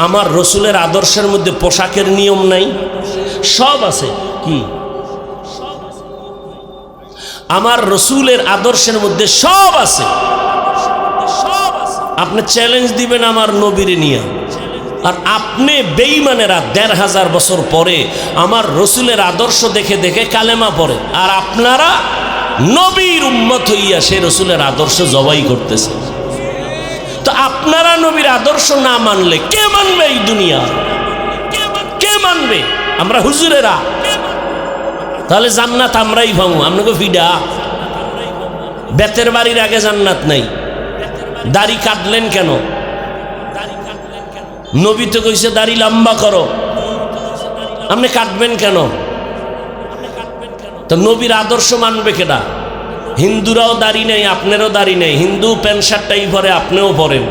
A: আমার রসুলের আদর্শের মধ্যে পোশাকের নিয়ম নাই? সব আছে। কি? আমার রসুলের আদর্শের মধ্যে সব আছে। আপনি চ্যালেঞ্জ দিবেন আমার নবীরে নিয়ে, আর আপনি বেঈমানেরা ১৫০০ বছর পরে আমার রসুলের আদর্শ দেখে দেখে কালেমা পড়ে, আর আপনারা নবীর উম্মত হইয়া সে রসুলের আদর্শ জবাই করতেছে। তো আপনারা নবীর আদর্শ না মানলে কে মানবে এই দুনিয়া? কে মানবে? আমরা হুজুরেরা। তাহলে জান্নাত আমরাই পাবো। আপনাকে ফিডা বেতের বাড়ির আগে জান্নাত নাই। দাড়ি কাটলেন কেন? নবী তো কইছে দাড়ি লম্বা করো, আপনি কাটবেন কেন? তো নবীর আদর্শ মানবে কেডা? হিন্দুরাও দাড়ি নেই, আপনারও দাড়ি নেই, হিন্দু প্যান্ট শার্টটাই পরে, আপনিও পরেন।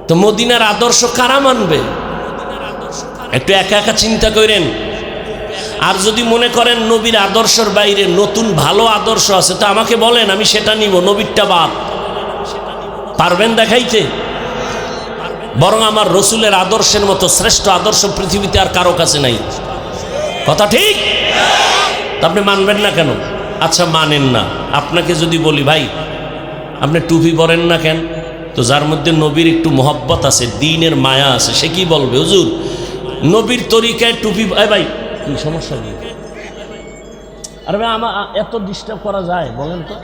A: তো মদিনার আদর্শ কারা মানবে? একটু একা একা চিন্তা করেন। আর যদি মনে করেন নবীর আদর্শের বাইরে নতুন ভালো আদর্শ আছে, তো আমাকে বলেন, আমি সেটা নিব, নবীরটা বাদ। পারবেন দেখাইতে? বরং আমার রসুলের আদর্শের মতো শ্রেষ্ঠ আদর্শ পৃথিবীতে আর কারো কাছে নাই। কথা ঠিক? আপনি মানবেন না কেন? আচ্ছা মানেন না, আপনাকে যদি বলি ভাই আপনি টুপি পরেন না কেন? তো যার মধ্যে নবীর একটু মহব্বত আছে, দ্বীনের মায়া আছে, সে কি বলবে, হুজুর নবীর তরিকায় টুপি। ভাই কি সমস্যা কি? আরে ভাই আমার এত ডিস্টার্ব করা যায় বলেন তো?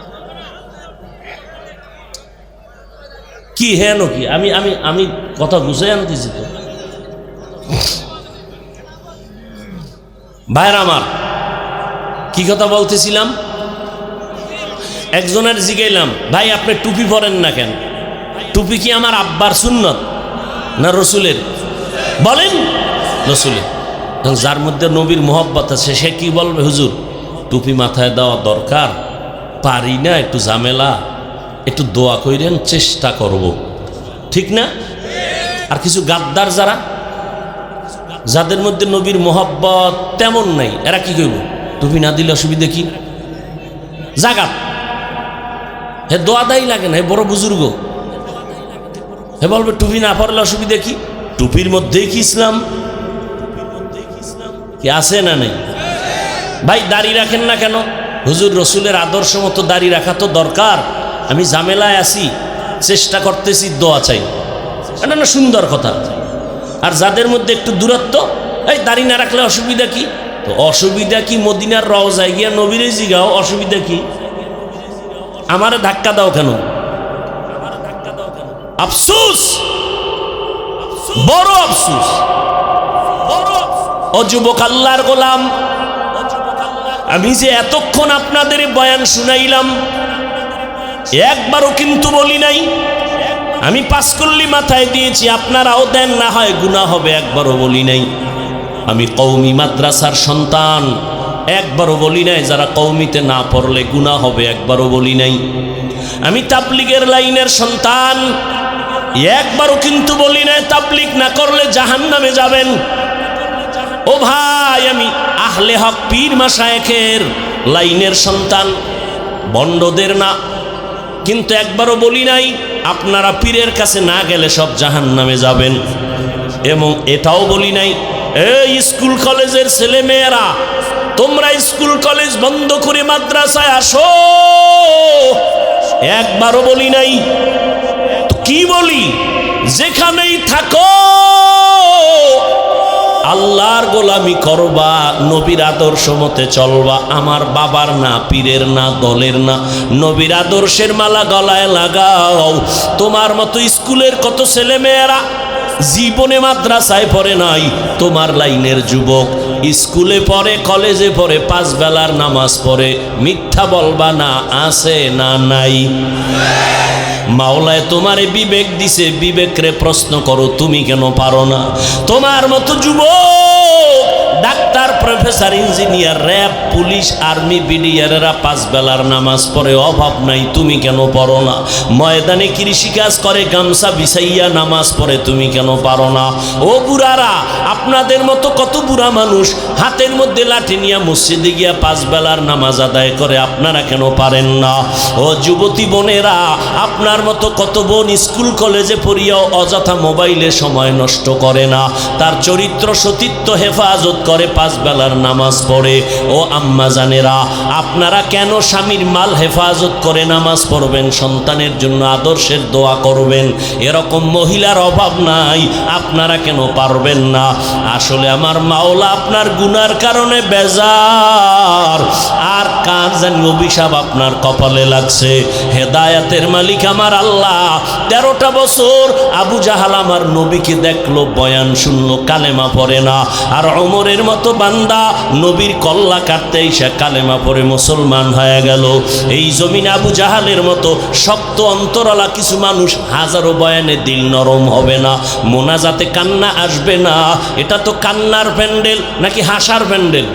A: কি হেন কি? আমি আমি আমি কথা বুঝে আনতেছি তো। ভাইরা আমার, কি কথা বলতেছিলাম? একজনের জিগাইলাম, ভাই আপনি টুপি পরেন না কেন? টুপি কি আমার আব্বার সুন্নত না রসুলের? বলেন রসুলের। যার মধ্যে নবীর মোহব্বত আছে সে কি বলবে, হুজুর টুপি মাথায় দেওয়া দরকার, পারি না, একটু ঝামেলা, একটু দোয়া কইরেন, চেষ্টা করব। ঠিক না? আর কিছু গাদ্দার যারা, যাদের মধ্যে নবীর মোহব্বত তেমন নাই, এরা কি কইব, টুপি না দিলে অসুবিধা কি? জাগাত হে দোয়া দায়ী লাগে না, হে বড় বুজুর্গ, হে বলবে টুপি না পরলে অসুবিধা কি? টুপির মধ্যেই কি ইসলাম কি আছে না নেই? ভাই দাড়ি রাখেন না কেন? হুজুর রসুলের আদর্শ মতো দাড়ি রাখা তো দরকার, আমি ঝামেলায় আছি, চেষ্টা করতেছি, দোয়া চাই। এটা না সুন্দর কথা। আর যাদের মধ্যে একটু দূরত্ব, এই দাড়ি না রাখলে অসুবিধা কি? তো অসুবিধা কি? মদিনার রওজায় গিয়া নবীরে জিগাও, অসুবিধা কি? আমারে ধাক্কা দাও কেন? আফসোস, বড় আফসোস। ও যুবক আল্লাহর গোলাম, আমি যে এতক্ষণ আপনাদের বয়ান শুনাইলাম, একবারও কিন্তু বলি নাই আমি পাঁচকল্লি মাথায় দিয়েছি, আপনারাও দেন, না হয় গুনাহ হবে, একবারও বলি নাই আমি কওমি মাদ্রাসার সন্তান, একবারও বলি নাই যারা কওমিতে না পড়লে গুনাহ হবে, একবারও বলি নাই আমি তাবলিগের লাইনের সন্তান, একবারও কিন্তু বলি নাই তাবলিগ না করলে জাহান্নামে যাবেন। ও ভাই, আমি আহলে হক পীর মাশায়েখের লাইনের সন্তান, বন্ডদের না। কিন্তু একবারও বলি নাই আপনারা পীরের কাছে না গেলে সব জাহান্নামে যাবেন। এবং এটাও বলি নাই এই স্কুল কলেজের ছেলে মেয়েরা তোমরা স্কুল কলেজ বন্ধ করে মাদ্রাসায় আসো, একবারও বলি নাই। তো কি বলি, যেখানেই থাকো আল্লাহর গোলামি করবা, নবীর আদর্শ মতে চলবা। আমার বাবার না, পীরের না, দলের না, নবীর আদর্শের মালা গলায় লাগাও। তোমার মতো স্কুলের কত ছেলে মেয়েরা জীবনে মাদ্রাসায় পড়ে নাই, তোমার লাইনের যুবক স্কুলে পড়ে, কলেজে পড়ে, 5 বেলার নামাজ পড়ে, মিথ্যা বলবা না, আছে না নাই? মাওলায় তোমারে বিবেক দিছে, বিবেকরে প্রশ্ন করো তুমি কেন পারো না? তোমার মতো যুবক doctor, professor, engineer, RAB, police, army, বিডিআরেরা 5 বেলার নামাজ পড়ে, অভাব নাই, তুমি কেন পড়ো না? ময়দানে কৃষিকাজ করে, গামছা বিছাইয়া নামাজ পড়ে, তুমি কেন পারো না? ও বুড়ারা, আপনাদের মতো কত বুড়া মানুষ হাতের মধ্যে লাঠি নিয়ে মসজিদে গিয়া 5 বেলার নামাজ আদায় করে, আপনারা কেন পারেন না? ও যুবতী বোনেরা, আপনার মতো কত বোন স্কুল কলেজে পড়িয়াও অযথা মোবাইলে সময় নষ্ট করে না, তার চরিত্র সতীত্ব হেফাজত করে, 5 বেলার নামাজ পড়ে। ও আম্মা জানেরা, আপনারা কেন স্বামীর মাল হেফাজত করে নামাজ পড়বেন, সন্তানের জন্য আদর্শের দোয়া করবেন? এরকম মহিলার অভাব নাই, আপনারা কেন পারবেন না? আসলে আমার মাওলা আপনার গুনার কারণে বেজার, আর কার জানি অভিশাপ আপনার কপালে লাগছে। হেদায়াতের মালিক আমার আল্লাহ। 13টা বছর আবু জাহাল আমার নবীকে দেখলো, বয়ান শুনলো, কালেমা পড়ে না। আর ওমরের মতো বান্দা নবীর কল্লা কাটতে এসে কালেমা পড়ে মুসলমান হয়ে গেল। এই জমিনে আবু জাহালের মতো শক্ত অন্তরালা কিছু মানুষ, হাজারো বয়ানে দিল নরম হবে না, মোনাজাতে কান্না আসবে না। এটা তো কান্নার প্যান্ডেল নাকি হাসার প্যান্ডেল?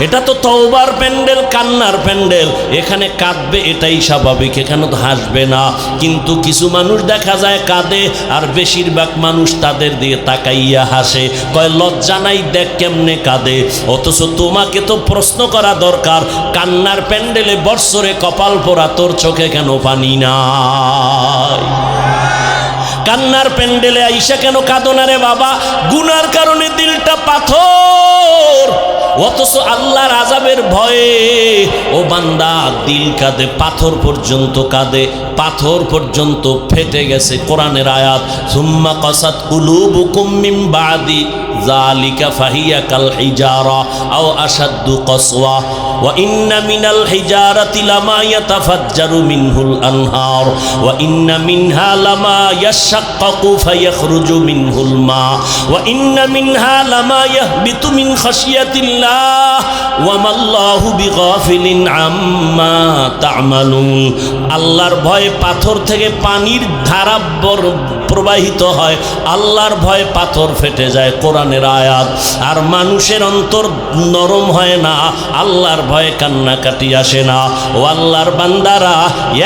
A: এটা তো তওবার প্যান্ডেল, কান্নার প্যান্ডেল। এখানে কাঁদবে, এটাই স্বাভাবিক, এখানে তো হাসবে না। কিন্তু কিছু মানুষ দেখা যায় কাঁদে, আর বেশিরভাগ মানুষ তাদের দিয়ে তাকাইয়া হাসে, কয় লজ্জা নাই, দেখ কেমনে কাঁদে। অথচ তোমাকে তো প্রশ্ন করা দরকার, কান্নার প্যান্ডেলে বৎসরে কপাল পোড়া, তোর চোখে কেন পানি নাই? কান্নার প্যান্ডেলে আইসা কেন কাঁদো না রে বাবা? গুনার কারণে দিলটা পাথর, অথচ আল্লাহর আযাবের ভয়ে ও বান্দা দিল কাঁদে, পাথর পর্যন্ত কাঁদে, পাথর পর্যন্ত ফেটে গেছে। কোরআনের আয়াত, সুম্মা কাসাত কুলুবুকুম মিন বাদি যালিকা ফাহিয়া কাল হিজারা আও আশাদ্দু কসওয়া ওয়া ইন্না মিনাল হিজারাতি লামা ইয়াতাফাজ্জারু মিনহুল আনহার ওয়া ইন্না মিনহা লামা ইয়াশাক্কাকু ফায়াখরুজু মিনহুল মা ওয়া ইন্না মিনহা লামা ইয়াহবিতু মিন খাশিয়াতিল্লাহ ওয়া মাল্লাহু বিগাফিলিন আম্মা তা'মালুন। আল্লাহর ভয়ে পাথর থেকে পানির ধারা প্রবাহিত হয়, আল্লাহর ভয়ে পাথর ফেটে যায়, কোরআনের আয়াত। আর মানুষের অন্তর নরম হয় না, আল্লাহর ভয়ে কান্নাকাটি আসে না। ও আল্লাহর বান্দারা,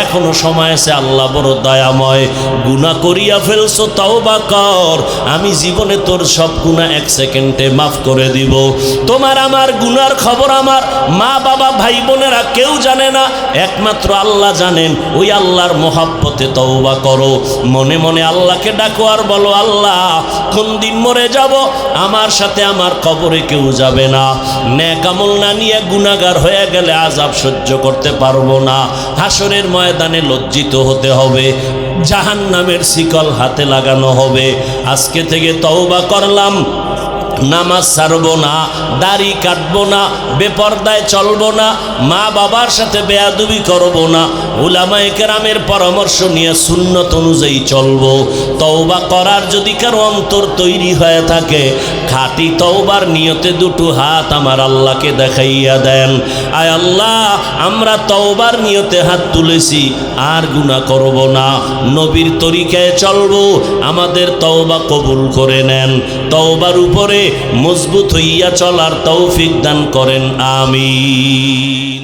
A: এখনো সময় আছে, আল্লাহ বড় দয়াময়। গুনাহ করিয়া ফেলছো, তওবা কর, আমি জীবনে তোর সব গুনাহ 1 সেকেন্ডে মাফ করে দিব। তোমার আমার গুনার খবর আমার মা বাবা ভাই বোনেরা কেউ জানে না, একমাত্র আল্লাহ জানেন। ওই আল্লাহর মহব্বতে তওবা করো, মনে মনে আল্লাহকে ডাকো আর বলো, আল্লাহ কোন দিন মরে যাব, আমার সাথে আমার কবরে কেউ যাবে না। নেক আমল না নিয়ে গুনাহগার হয়ে গেলে আযাব সহ্য করতে পারবো না, হাসরের ময়দানে লজ্জিত হতে হবে, জাহান্নামের শিকল হাতে লাগানো হবে। আজকে থেকে তওবা করলাম, নামাজ ছাড়বো না, দাড়ি কাটবো না, বেপরদায় চলবো না, মা বাবার সাথে বেয়াদবি করবো না, উলামায়ে কেরামের পরামর্শ নিয়ে সুন্নত অনুযায়ী চলবো। তওবা করার যদি কারো অন্তর তৈরি হয়ে থাকে, খাঁটি তওবার নিয়তে 2 হাত আমার আল্লাহকে দেখাইয়া দেন। আয় আল্লাহ, আমরা তওবার নিয়তে হাত তুলেছি, আর গুনাহ করব না, নবীর তরিকায় চলবো, আমাদের তওবা কবুল করে নেন। তওবার উপরে মজবুত হইয়া চলার তৌফিক দান করেন, আমিন।